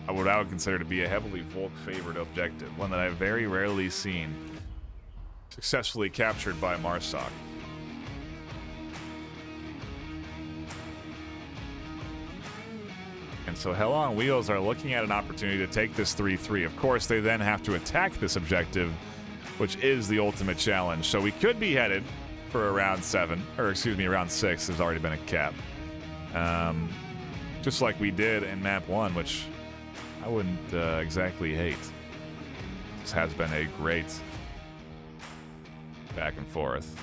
what I would consider to be a heavily Volk-favored objective, one that I've very rarely seen successfully captured by Marsoc. And so Hell on Wheels are looking at an opportunity to take this 3-3. Of course, they then have to attack this objective, which is the ultimate challenge. So we could be headed for a round 7, or excuse me, round 6. There's already been a cap. Just like we did in map 1, which I wouldn't exactly hate. This has been a great back and forth.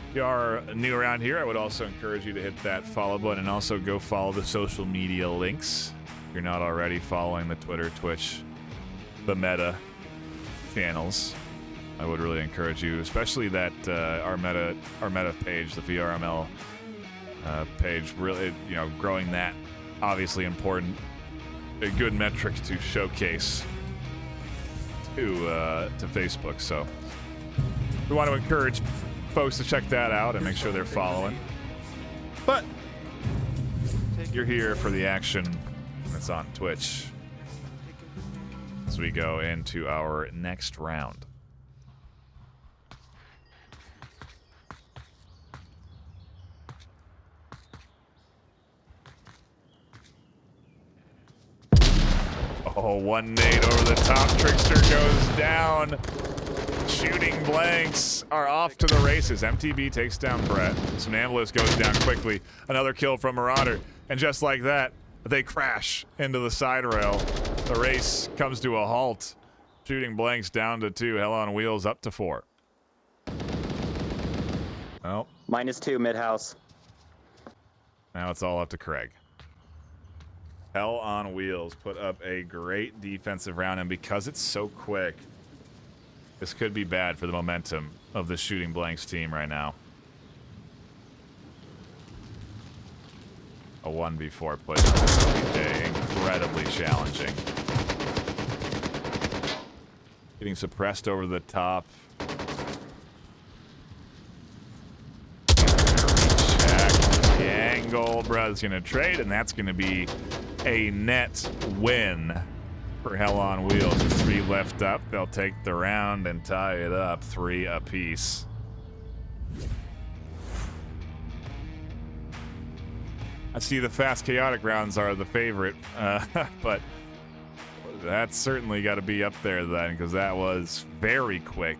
If you are new around here, I would also encourage you to hit that follow button and also go follow the social media links. If you're not already following the Twitter, Twitch, the Meta channels, I would really encourage you, especially that our meta page, the VRML page, really, you know, growing that, obviously important, a good metric to showcase to Facebook. So we want to encourage folks to check that out and make sure they're following. But you're here for the action that's on Twitch as we go into our next round. Oh, one nade over the top. Trickster goes down. Shooting Blanks are off to the races. MTB takes down Brett. Somnambulist goes down quickly. Another kill from Marauder. And just like that, they crash into the side rail. The race comes to a halt. Shooting Blanks down to 2. Hell on Wheels up to 4. Well, -2 mid-house. now it's all up to Craig. Hell on Wheels put up a great defensive round, and because it's so quick, this could be bad for the momentum of the Shooting Blanks team right now. A 1v4 play today, incredibly challenging. Getting suppressed over the top. Check the angle. Brad's gonna trade, and that's gonna be a net win for Hell on Wheels. With 3 left up, they'll take the round and tie it up 3 apiece. I see the fast chaotic rounds are the favorite, but That's certainly got to be up there then, because that was very quick.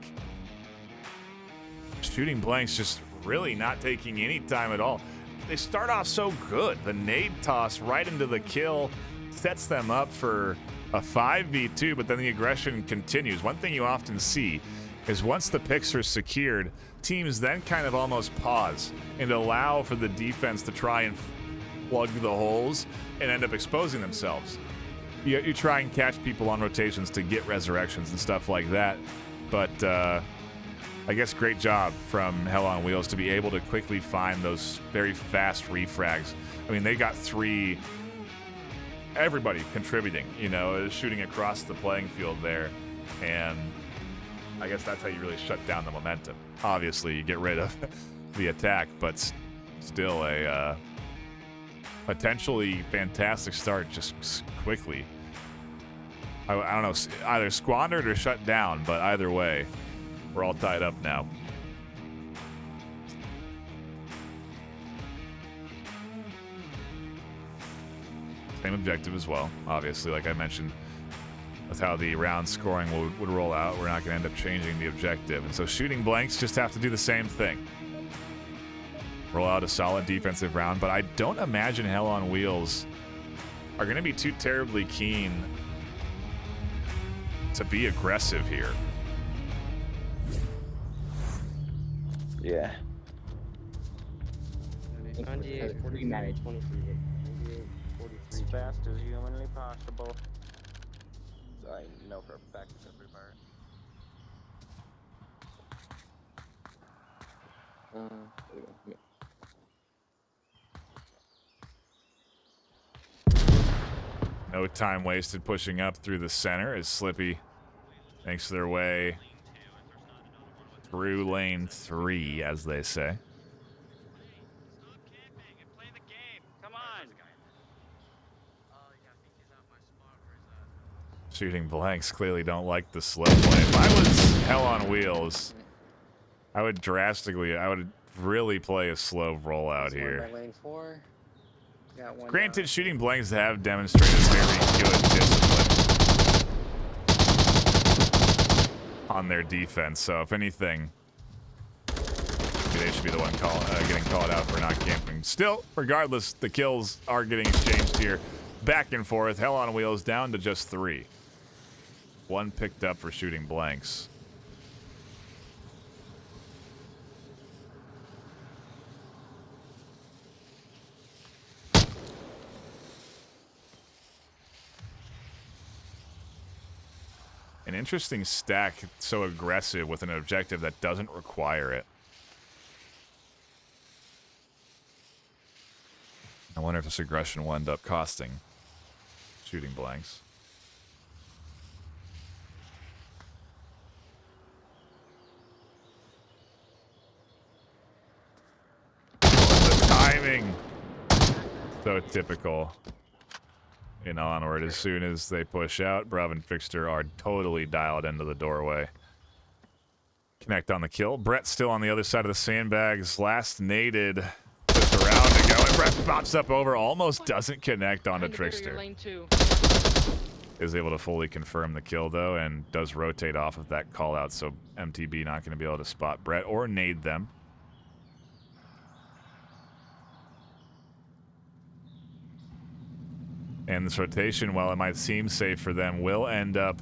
Shooting Blanks just really not taking any time at all. They start off so good. The nade toss right into the kill sets them up for a 5v2, but then the aggression continues. One thing you often see is once the picks are secured, teams then kind of almost pause and allow for the defense to try and plug the holes and end up exposing themselves. You try and catch people on rotations to get resurrections and stuff like that, but I guess great job from Hell on Wheels to be able to quickly find those very fast refrags. I mean, they got 3, everybody contributing, you know, shooting across the playing field there, and I guess that's how you really shut down the momentum. Obviously, you get rid of the attack, but still a potentially fantastic start just quickly. I don't know, either squandered or shut down, but either way, we're all tied up now. Same objective as well, obviously, like I mentioned. That's how the round scoring would roll out. We're not going to end up changing the objective. And so Shooting Blanks just have to do the same thing. Roll out a solid defensive round, but I don't imagine Hell on Wheels are going to be too terribly keen to be aggressive here. Yeah. 98, 43, 23, 98, 43. As fast as humanly possible. So I know for a fact it's every part. There we go. No time wasted pushing up through the center as Slippy makes their way through lane 3, as they say. Shooting Blanks clearly don't like the slow play. If I was Hell on Wheels, I would really play a slow rollout here. Lane 4. Got one Granted, down. Shooting Blanks have demonstrated very good discipline on their defense, so if anything, they should be the one getting called out for not camping. Still, regardless, the kills are getting exchanged here. Back and forth, Hell on Wheels down to just 3. 1 picked up for Shooting Blanks. An interesting stack, so aggressive with an objective that doesn't require it. I wonder if this aggression will end up costing Shooting Blanks. The timing! So typical. In Onward, as soon as they push out, Brav and Fixter are totally dialed into the doorway. Connect on the kill. Brett still on the other side of the sandbags. Last naded just a round to go. And Brett pops up over. Almost doesn't connect onto Trickster. Lane 2. Is able to fully confirm the kill, though, and does rotate off of that call out. So MTB not going to be able to spot Brett or nade them. And this rotation, while it might seem safe for them, will end up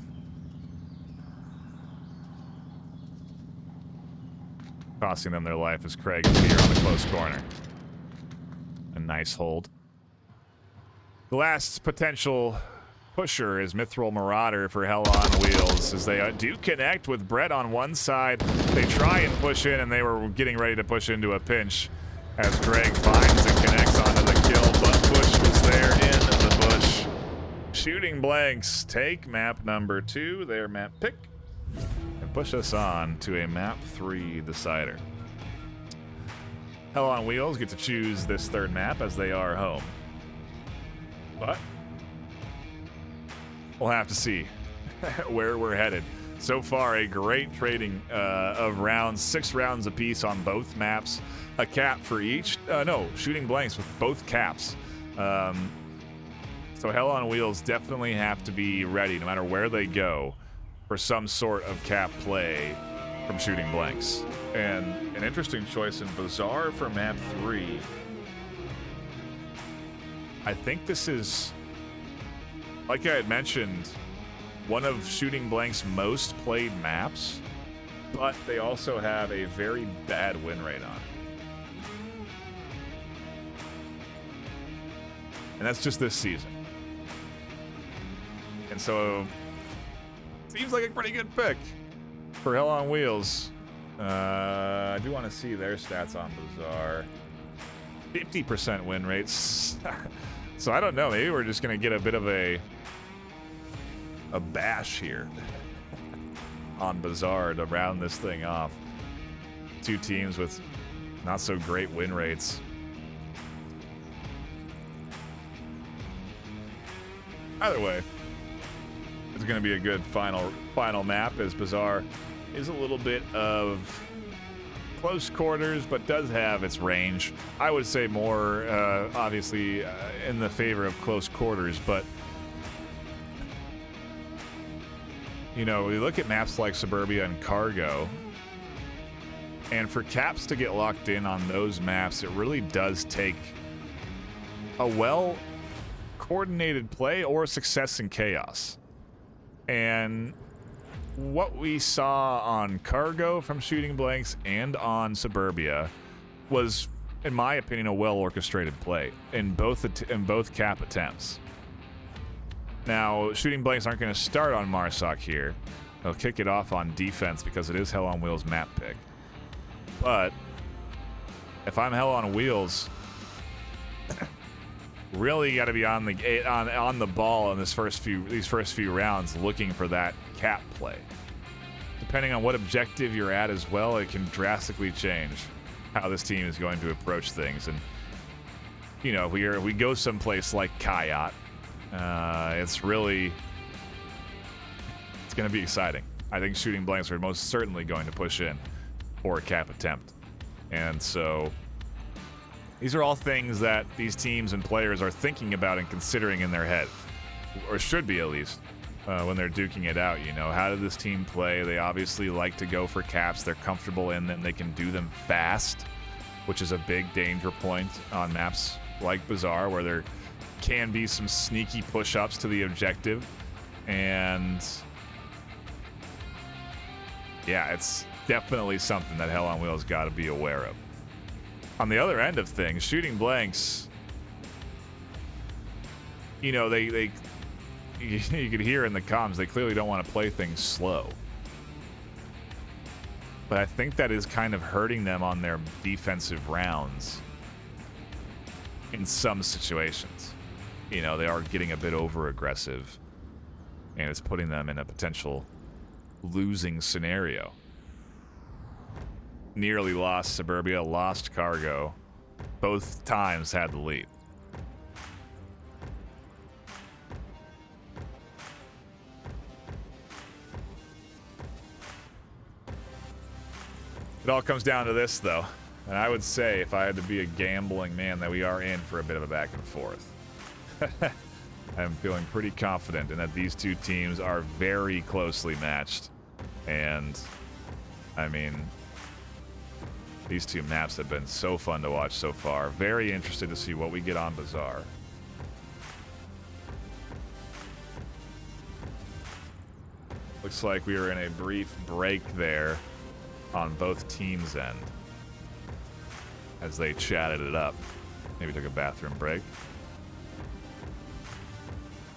costing them their life as Craig is here on the close corner. A nice hold. The last potential pusher is Mithril Marauder for Hell on Wheels, as they do connect with Brett on one side. They try and push in, and they were getting ready to push into a pinch as Greg finds and connects onto the kill, but Bush was there in the bush. Shooting Blanks take map number 2, their map pick, and push us on to a map 3 decider. Hell on Wheels get to choose this 3rd map as they are home. But we'll have to see where we're headed. So far, a great trading of rounds, 6 rounds apiece on both maps. A cap for each. No, Shooting Blanks with both caps. So Hell on Wheels definitely have to be ready, no matter where they go, for some sort of cap play from shooting blanks. And an interesting choice in Bazaar for map 3. I think this is, like I had mentioned, one of Shooting Blank's most played maps, but they also have a very bad win rate on it. And that's just this season. And so, seems like a pretty good pick for Hell on Wheels. I do want to see their stats on Bazaar. 50% win rates. So I don't know, maybe we're just going to get a bit of a bash here on Bazaar to round this thing off. Two teams with not so great win rates. Either way, it's going to be a good final map, as Bazaar is a little bit of close quarters, but does have its range. I would say more, obviously, in the favor of close quarters, but you know, we look at maps like Suburbia and Cargo, and for caps to get locked in on those maps, it really does take a well-coordinated play or success in chaos. And what we saw on Cargo from Shooting Blanks and on Suburbia was, in my opinion, a well-orchestrated play in both cap attempts. Now, Shooting Blanks aren't going to start on Marsoc here. They'll kick it off on defense because it is Hell on Wheels map pick. But if I'm Hell on Wheels, really got to be on the ball in these first few rounds, looking for that cap play. Depending on what objective you're at as well, it can drastically change how this team is going to approach things. And you know, if we go someplace like Kayat, it's going to be exciting. I think Shooting Blanks are most certainly going to push in for a cap attempt. And so these are all things that these teams and players are thinking about and considering in their head, or should be at least, when they're duking it out. You know, how did this team play? They obviously like to go for caps. They're comfortable in them. They can do them fast, which is a big danger point on maps like Bazaar, where there can be some sneaky push-ups to the objective. And yeah, it's definitely something that Hell on Wheels got to be aware of. On the other end of things, Shooting Blanks, you know, you could hear in the comms, they clearly don't want to play things slow. But I think that is kind of hurting them on their defensive rounds in some situations. You know, they are getting a bit over-aggressive, and it's putting them in a potential losing scenario. Nearly lost Suburbia, lost Cargo. Both times had the lead. It all comes down to this, though. And I would say, if I had to be a gambling man, that we are in for a bit of a back and forth. I'm feeling pretty confident in that these two teams are very closely matched. And, I mean, these two maps have been so fun to watch so far. Very interested to see what we get on Bazaar. Looks like we were in a brief break there on both teams' end as they chatted it up. Maybe took a bathroom break.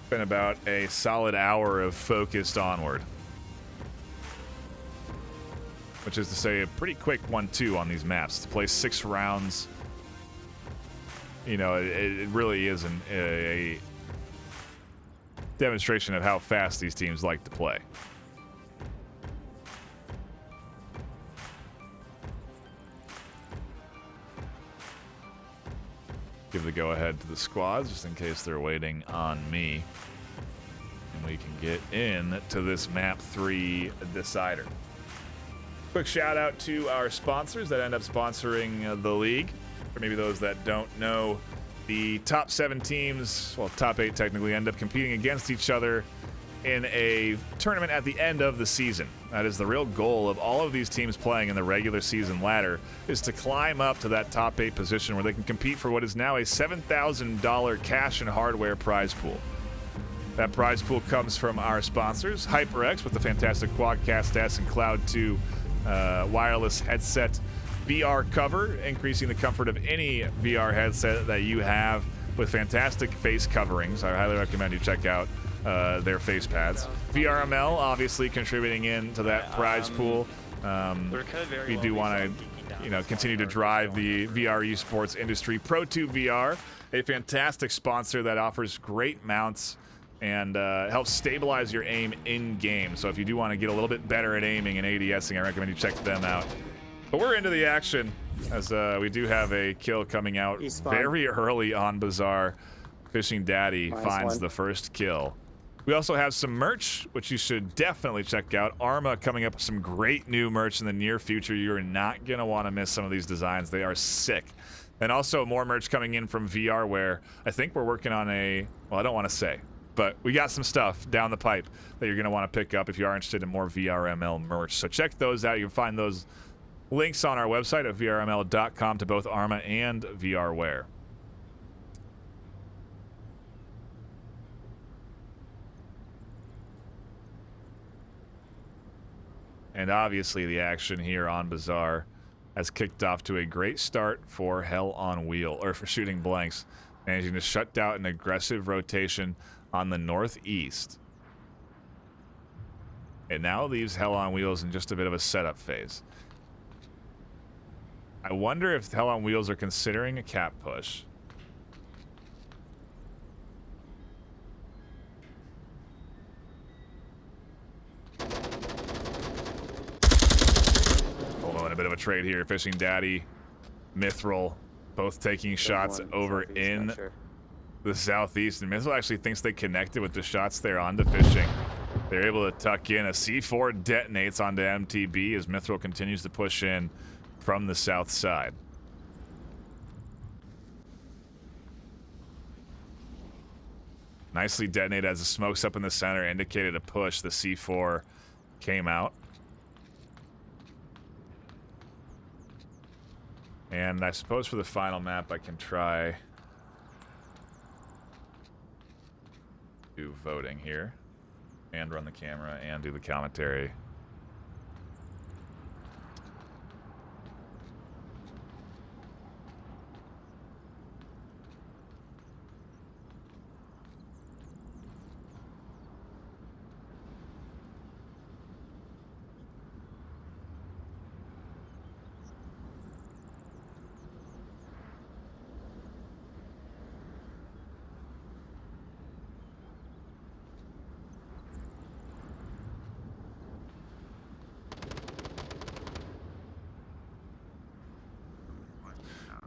Been about a solid hour of focused Onward, which is to say a pretty quick 1-2 on these maps. To play 6 rounds, you know, it really is a demonstration of how fast these teams like to play. Give the go-ahead to the squads, just in case they're waiting on me. And we can get in to this map 3 decider. Quick shout out to our sponsors that end up sponsoring the league. For maybe those that don't know The top 7 teams, well, top 8 technically, end up competing against each other in a tournament at the end of the season. That is the real goal of all of these teams playing in the regular season ladder, is to climb up to that top 8 position where they can compete for what is now a $7,000 cash and hardware prize pool. That prize pool comes from our sponsors, HyperX with the fantastic Quadcast S and Cloud 2 wireless headset VR cover, increasing the comfort of any VR headset that you have with fantastic face coverings. I highly recommend you check out their face pads. VRML obviously contributing into that prize pool. We do want to, continue to drive the VR esports industry. Pro2 VR, a fantastic sponsor that offers great mounts and helps stabilize your aim in game. So if you do want to get a little bit better at aiming and ADSing, I recommend you check them out. But we're into the action as we do have a kill coming out very early on Bazaar. Fishing Daddy finds the first kill. We also have some merch, which you should definitely check out. Arma coming up with some great new merch in the near future. You're not going to want to miss some of these designs. They are sick. And also more merch coming in from VRware. I think we're working on well, I don't want to say, but we got some stuff down the pipe that you're going to want to pick up if you are interested in more VRML merch. So check those out. You can find those links on our website at vrml.com to both Arma and VRware. And obviously the action here on Bazaar has kicked off to a great start for Hell on Wheel, or for Shooting Blanks, managing to shut down an aggressive rotation on the northeast. It now leaves Hell on Wheels in just a bit of a setup phase. I wonder if Hell on Wheels are considering a cap push. Hold on, a bit of a trade here. Fishing Daddy, Mithril, both taking shots over in the southeast. And Mithril actually thinks they connected with the shots there onto Fishing. They're able to tuck in. A C4 detonates onto MTB as Mithril continues to push in from the south side. Nicely detonated as the smokes up in the center indicated a push. The C4 came out. And I suppose for the final map I can try do voting here and run the camera and do the commentary.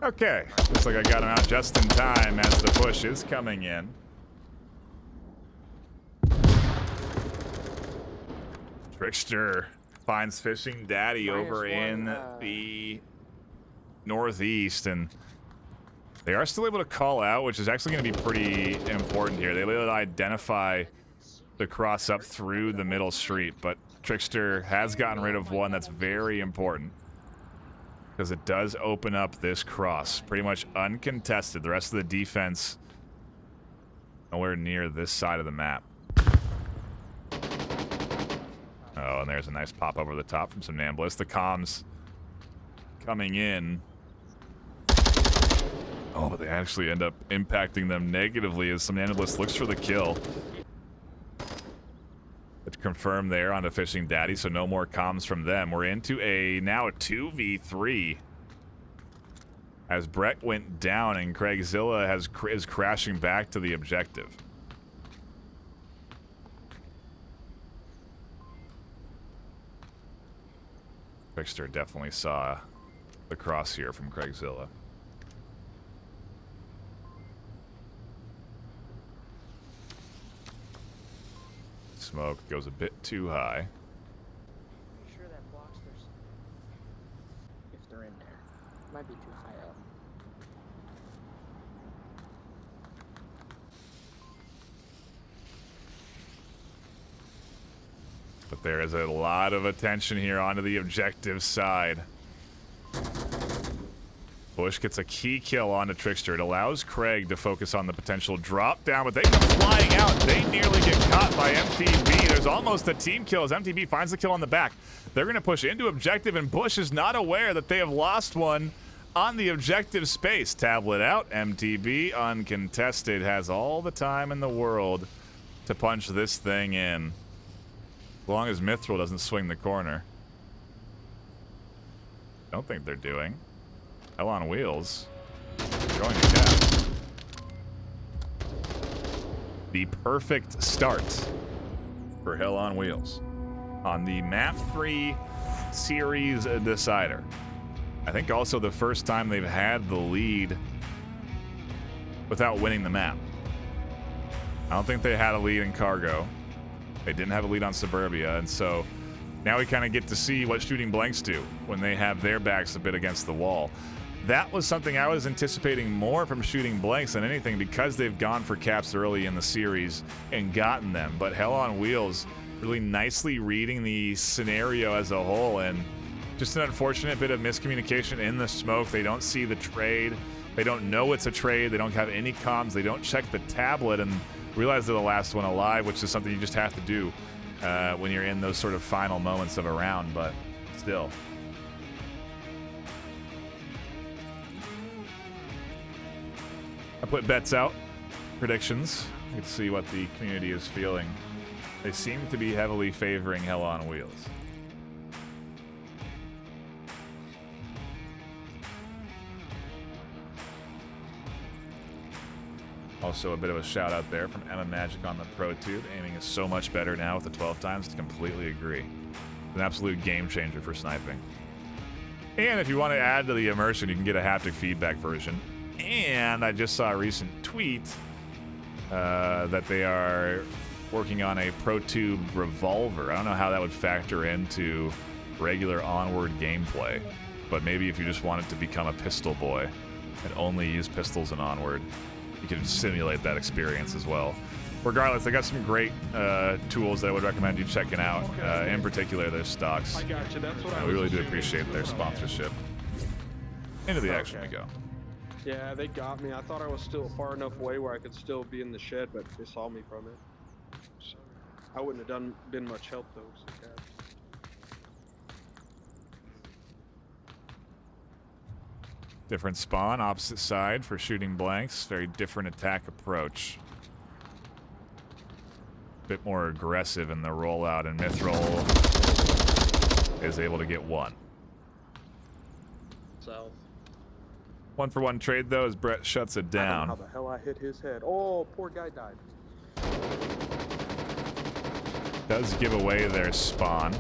Okay, looks like I got him out just in time as the push is coming in. Trickster finds Fishing Daddy over in the northeast, and they are still able to call out, which is actually going to be pretty important here. They're able to identify the cross up through the middle street, but Trickster has gotten rid of one that's very important, because it does open up this cross pretty much uncontested. The rest of the defense nowhere near this side of the map. Oh, and there's a nice pop over the top from some Nambliss. The comms coming in. Oh, but they actually end up impacting them negatively as some Nambliss looks for the kill. It's confirmed there onto Fishing Daddy, so no more comms from them. We're into now a 2v3 as Brett went down and Craigzilla is crashing back to the objective. Trickster definitely saw the cross here from Craigzilla. Smoke goes a bit too high. Pretty sure that blocks their... If they're in there. Might be too high up. But there is a lot of attention here onto the objective side. Bush gets a key kill onto Trickster. It allows Craig to focus on the potential drop down, but they come flying out. They nearly get caught by MTB. There's almost a team kill as MTB finds the kill on the back. They're going to push into objective, and Bush is not aware that they have lost one on the objective space. Tablet out. MTB uncontested has all the time in the world to punch this thing in. As long as Mithril doesn't swing the corner. Don't think they're doing. Hell on Wheels. Going to cap. The perfect start for Hell on Wheels on the Map 3 Series Decider. I think also the first time they've had the lead without winning the map. I don't think they had a lead in Cargo. They didn't have a lead on Suburbia, and so now we kind of get to see what Shooting Blanks do when they have their backs a bit against the wall. That was something I was anticipating more from Shooting Blanks than anything because they've gone for caps early in the series and gotten them. But Hell on Wheels really nicely reading the scenario as a whole, and just an unfortunate bit of miscommunication in the smoke. They don't see the trade. They don't know it's a trade. They don't have any comms. They don't check the tablet and realize they're the last one alive, which is something you just have to do when you're in those sort of final moments of a round, but still. I put bets out, predictions. Let's see what the community is feeling. They seem to be heavily favoring Hell on Wheels. Also a bit of a shout out there from Emma Magic on the Pro Tube. Aiming is so much better now with the 12 times. Completely agree. An absolute game changer for sniping. And if you want to add to the immersion, you can get a haptic feedback version. And I just saw a recent tweet that they are working on a Pro Tube revolver. I don't know how that would factor into regular Onward gameplay, but maybe if you just wanted to become a pistol boy and only use pistols in Onward, you can simulate that experience as well. Regardless, they got some great tools that I would recommend you checking out. In particular, their stocks. I got you. That's what we really do appreciate their sponsorship. Into the action we go. Yeah, they got me. I thought I was still far enough away where I could still be in the shed, but they saw me from it. So I wouldn't have been much help though. So yeah. Different spawn, opposite side for Shooting Blanks. Very different attack approach. Bit more aggressive in the rollout, and Mithril is able to get one. South. 1-for-1 trade though as Brett shuts it down. How the hell I hit his head? Oh, poor guy died. Does give away their spawn,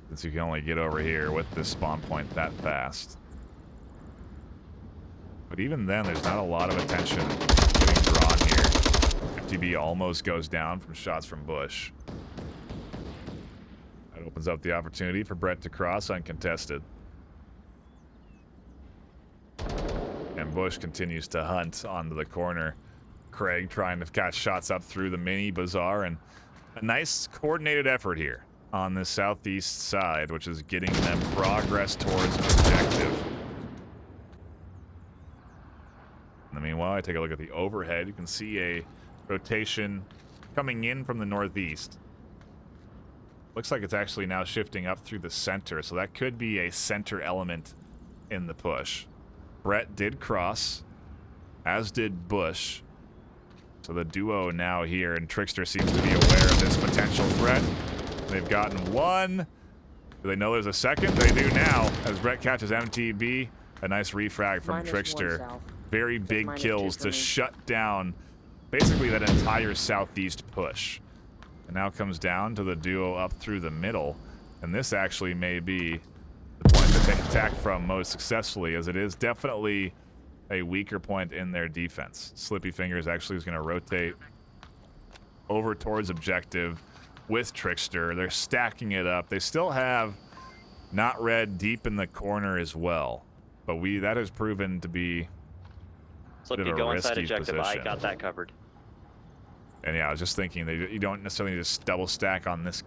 since you can only get over here with this spawn point that fast. But even then, there's not a lot of attention getting drawn here. FTB almost goes down from shots from Bush. That opens up the opportunity for Brett to cross uncontested. And Bush continues to hunt onto the corner. Craig trying to catch shots up through the mini bazaar, and a nice coordinated effort here on the southeast side, which is getting them progress towards an objective. In the meanwhile, I take a look at the overhead. You can see a rotation coming in from the northeast. Looks like it's actually now shifting up through the center, so that could be a center element in the push. Brett did cross, as did Bush. So the duo now here, and Trickster seems to be aware of this potential threat. They've gotten one. Do they know there's a second? They do now, as Brett catches MTB. A nice refrag from Trickster. Very big kills to shut down basically that entire southeast push. And now comes down to the duo up through the middle. And this actually may be the point that they attack from most successfully, as it is definitely a weaker point in their defense. Slippy Fingers actually is going to rotate over towards objective with Trickster. They're stacking it up. They still have Not Red deep in the corner as well, but that has proven to be Slippy, go inside objective. I got that covered. And yeah, I was just thinking that you don't necessarily need to double stack on this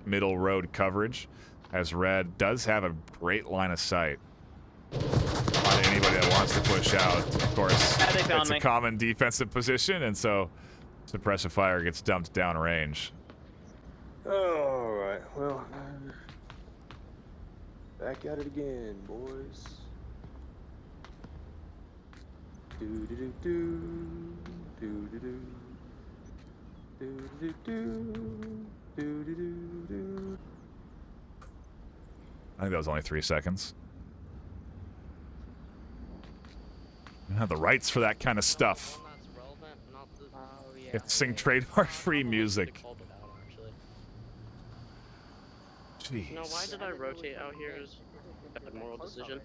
middle road coverage, as red does have a great line of sight on anybody that wants to push out. Of course, it's a common defensive position, and so suppressive fire gets dumped downrange. Alright, well, back at it again, boys. Do-do-do-do, do-do-do, do-do-do-do, do-do-do-do. I think that was only 3 seconds. You have the rights for that kind of stuff. You have to sing trademark-free music. Jeez. No, why did I rotate out here? Is a moral decision.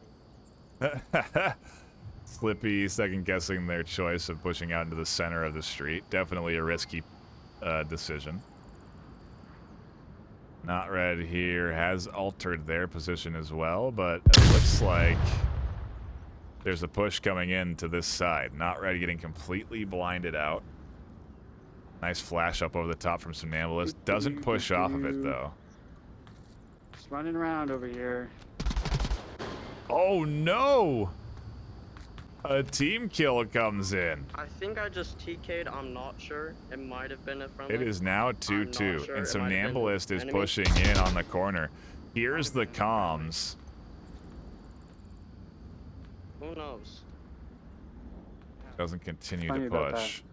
Slippy second-guessing their choice of pushing out into the center of the street. Definitely a risky decision. Not red here has altered their position as well, but it looks like there's a push coming in to this side. Not red getting completely blinded out. Nice flash up over the top from Somnambulist. Doesn't push off of it, though. Just running around over here. Oh, no! A team kill comes in. I think I just TK'd. I'm not sure. It might have been a friendly. It is now 2-2, sure. and It might have been Somnambulist is enemy. pushing in on the corner. Here's the comms. Who knows? Doesn't continue Funny to about push.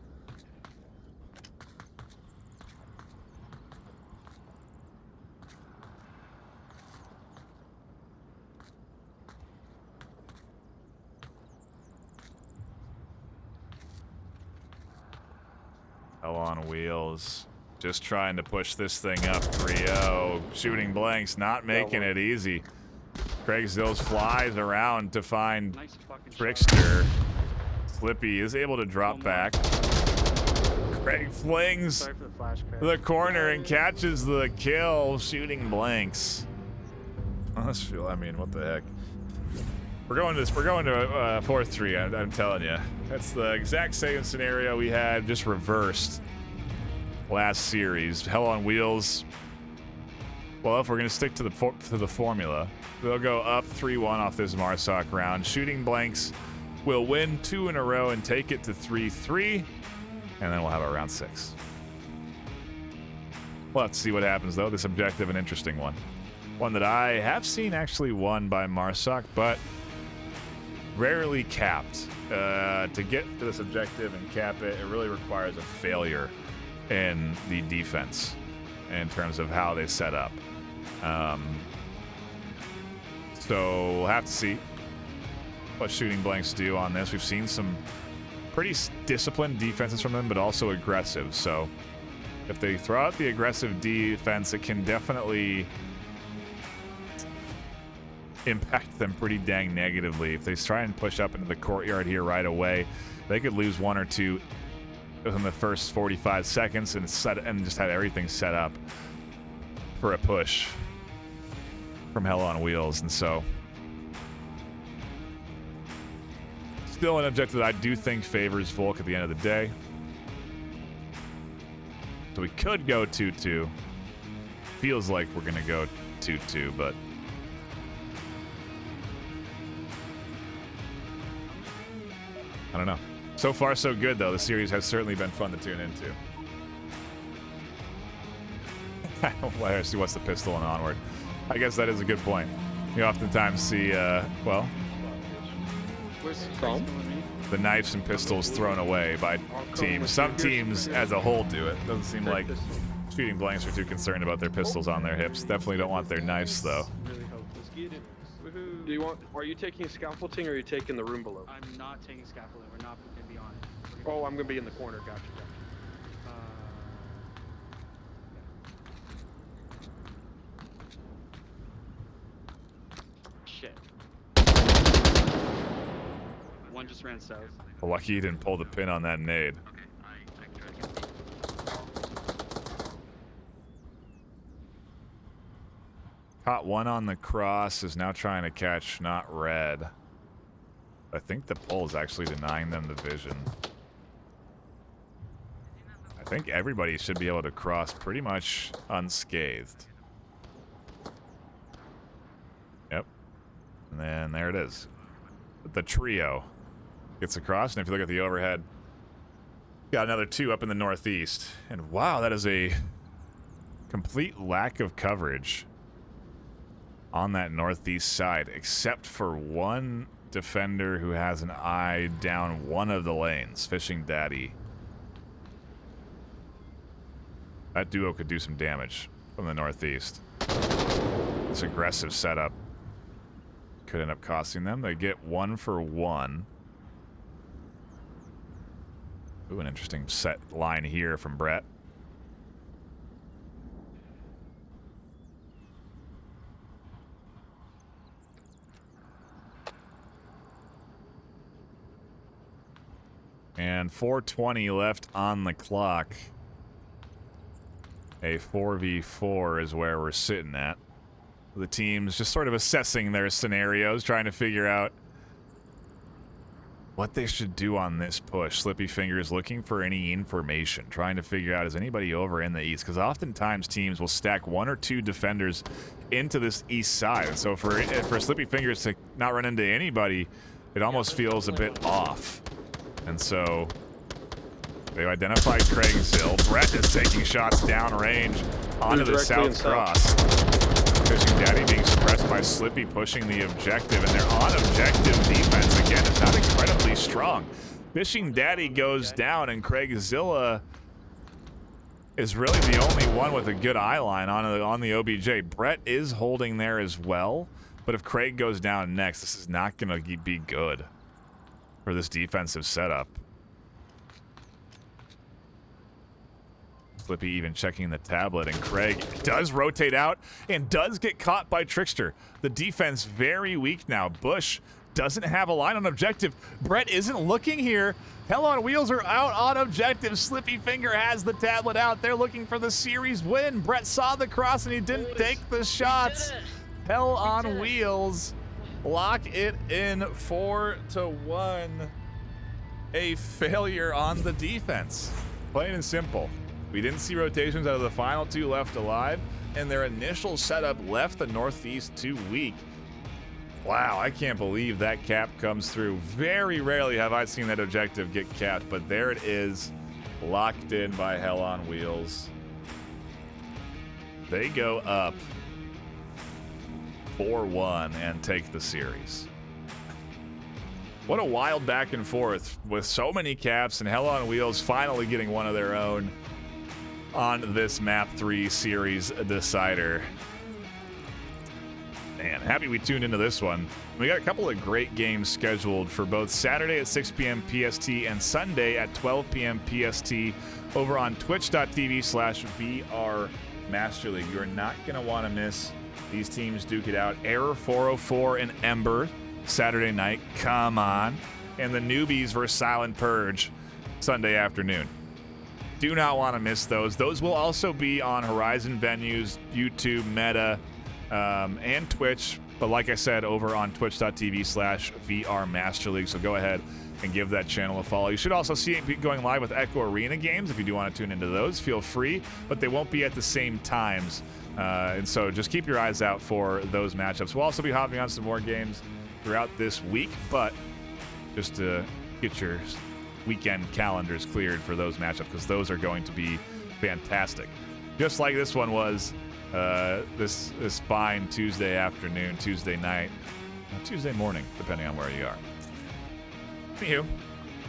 Hell on wheels. Just trying to push this thing up 3-0. Shooting blanks, not making it easy. Craig Zills flies around to find Nice fucking Trickster. Slippy is able to drop back. Craig flings Sorry for the flash crash. the corner and catches the kill. Shooting blanks. I mean, what the heck? We're going to 4-3. I'm telling you, that's the exact same scenario we had, just reversed last series. Hell on Wheels. Well, if we're gonna stick to the formula, they'll go up 3-1 off this Marsoc round. Shooting blanks will win 2 in a row and take it to 3-3, and then we'll have a round 6. We'll have to see what happens, though. This objective, an interesting one. One that I have seen actually won by Marsoc, but rarely capped. To get to this objective and cap it, it really requires a failure in the defense in terms of how they set up. So we'll have to see what shooting blanks do on this. We've seen some pretty disciplined defenses from them, but also aggressive. So if they throw out the aggressive defense, it can definitely impact them pretty dang negatively. If they try and push up into the courtyard here right away, they could lose 1 or 2 within the first 45 seconds and just have everything set up for a push from Hell on Wheels. And so still an objective that I do think favors Volk at the end of the day. So we could go 2-2. Feels like we're gonna go 2-2, but I don't know. So far, so good, though. The series has certainly been fun to tune into. Well, I see what's the pistol in Onward. I guess that is a good point. You oftentimes see, well, Where's the phone? the knives and pistols thrown away by teams. Some teams as a whole do it. Doesn't seem like shooting blanks are too concerned about their pistols on their hips. Definitely don't want their knives, though. Really hope. Let's get it. Woohoo. Do you want? Are you taking scaffolding or are you taking the room below? I'm not taking scaffolding. We're not going to be on it. Oh, I'm gonna be in the corner. Gotcha. Shit. One just ran south. Lucky he didn't pull the pin on that nade. Caught one on the cross, is now trying to catch not red. I think the pull is actually denying them the vision. I I think everybody should be able to cross pretty much unscathed. Yep. And then there it is. The trio gets across, and if you look at the overhead, got another 2 up in the northeast. And wow, that is a complete lack of coverage on that northeast side, except for one defender who has an eye down one of the lanes, Fishing Daddy. That duo could do some damage from the northeast. This aggressive setup could end up costing them. They get 1 for 1. Ooh, an interesting set line here from Brett. And 4:20 left on the clock. A 4v4 is where we're sitting at. The teams just sort of assessing their scenarios, trying to figure out what they should do on this push. Slippy Fingers looking for any information, trying to figure out, is anybody over in the east? Because oftentimes teams will stack 1 or 2 defenders into this east side. And so for Slippy Fingers to not run into anybody, it almost feels a bit off. And so they've identified Craig Zill. Brett is taking shots downrange onto the south cross. Fishing Daddy being suppressed by Slippy pushing the objective, and their on-objective defense, again, is not incredibly strong. Fishing Daddy goes down, and Craig Zilla is really the only one with a good eye line on the OBJ. Brett is holding there as well, but if Craig goes down next, this is not going to be good for this defensive setup. Slippy even checking the tablet, and Craig does rotate out and does get caught by Trickster. The defense very weak now. Bush doesn't have a line on objective. Brett isn't looking here. Hell on Wheels are out on objective. Slippy Finger has the tablet out. They're looking for the series win. Brett saw the cross and he didn't take the shots. Hell on Wheels lock it in 4-1. A failure on the defense. Plain and simple. We didn't see rotations out of the final 2 left alive, and their initial setup left the northeast too weak. Wow, I can't believe that cap comes through. Very rarely have I seen that objective get capped, but there it is, locked in by Hell on Wheels. They go up 4-1 and take the series. What a wild back and forth with so many caps, and Hell on Wheels finally getting one of their own on this Map 3 series decider. Man, happy we tuned into this one. We got a couple of great games scheduled for both Saturday at 6 p.m. PST and Sunday at 12 p.m. PST over on twitch.tv/VR Master League. You're not going to want to miss these teams duke it out. Error 404 and Ember Saturday night. Come on. And the Newbies versus Silent Purge Sunday afternoon. Do not want to miss those. Those will also be on Horizon Venues, YouTube, Meta, and Twitch. But like I said, over on twitch.tv/VR Master League. So go ahead and give that channel a follow. You should also see it going live with Echo Arena games. If you do want to tune into those, feel free. But they won't be at the same times. And so just keep your eyes out for those matchups. We'll also be hopping on some more games throughout this week. But just to get your weekend calendars cleared for those matchups, because those are going to be fantastic. Just like this one was this fine Tuesday afternoon, Tuesday night, Tuesday morning, depending on where you are. Anywho,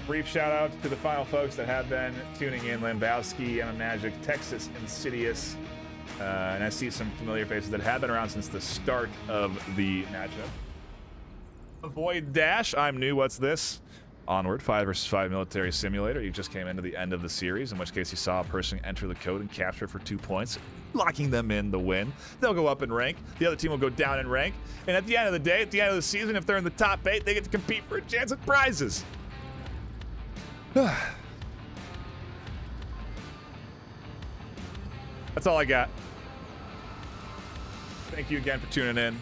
brief shout out to the final folks that have been tuning in: Lambowski, Emma Magic, Texas Insidious, and I see some familiar faces that have been around since the start of the matchup. Avoid Dash, I'm new, what's this? Onward, 5 vs 5 military simulator. You just came into the end of the series, in which case you saw a person enter the code and capture for 2 points, locking them in the win. They'll go up in rank. The other team will go down in rank. And at the end of the day, at the end of the season, if they're in the top 8, they get to compete for a chance at prizes. That's all I got. Thank you again for tuning in.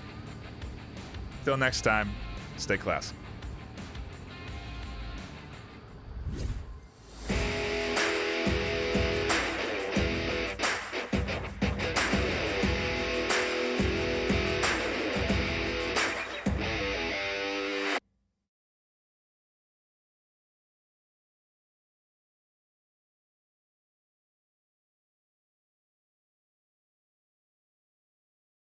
Till next time, stay classy.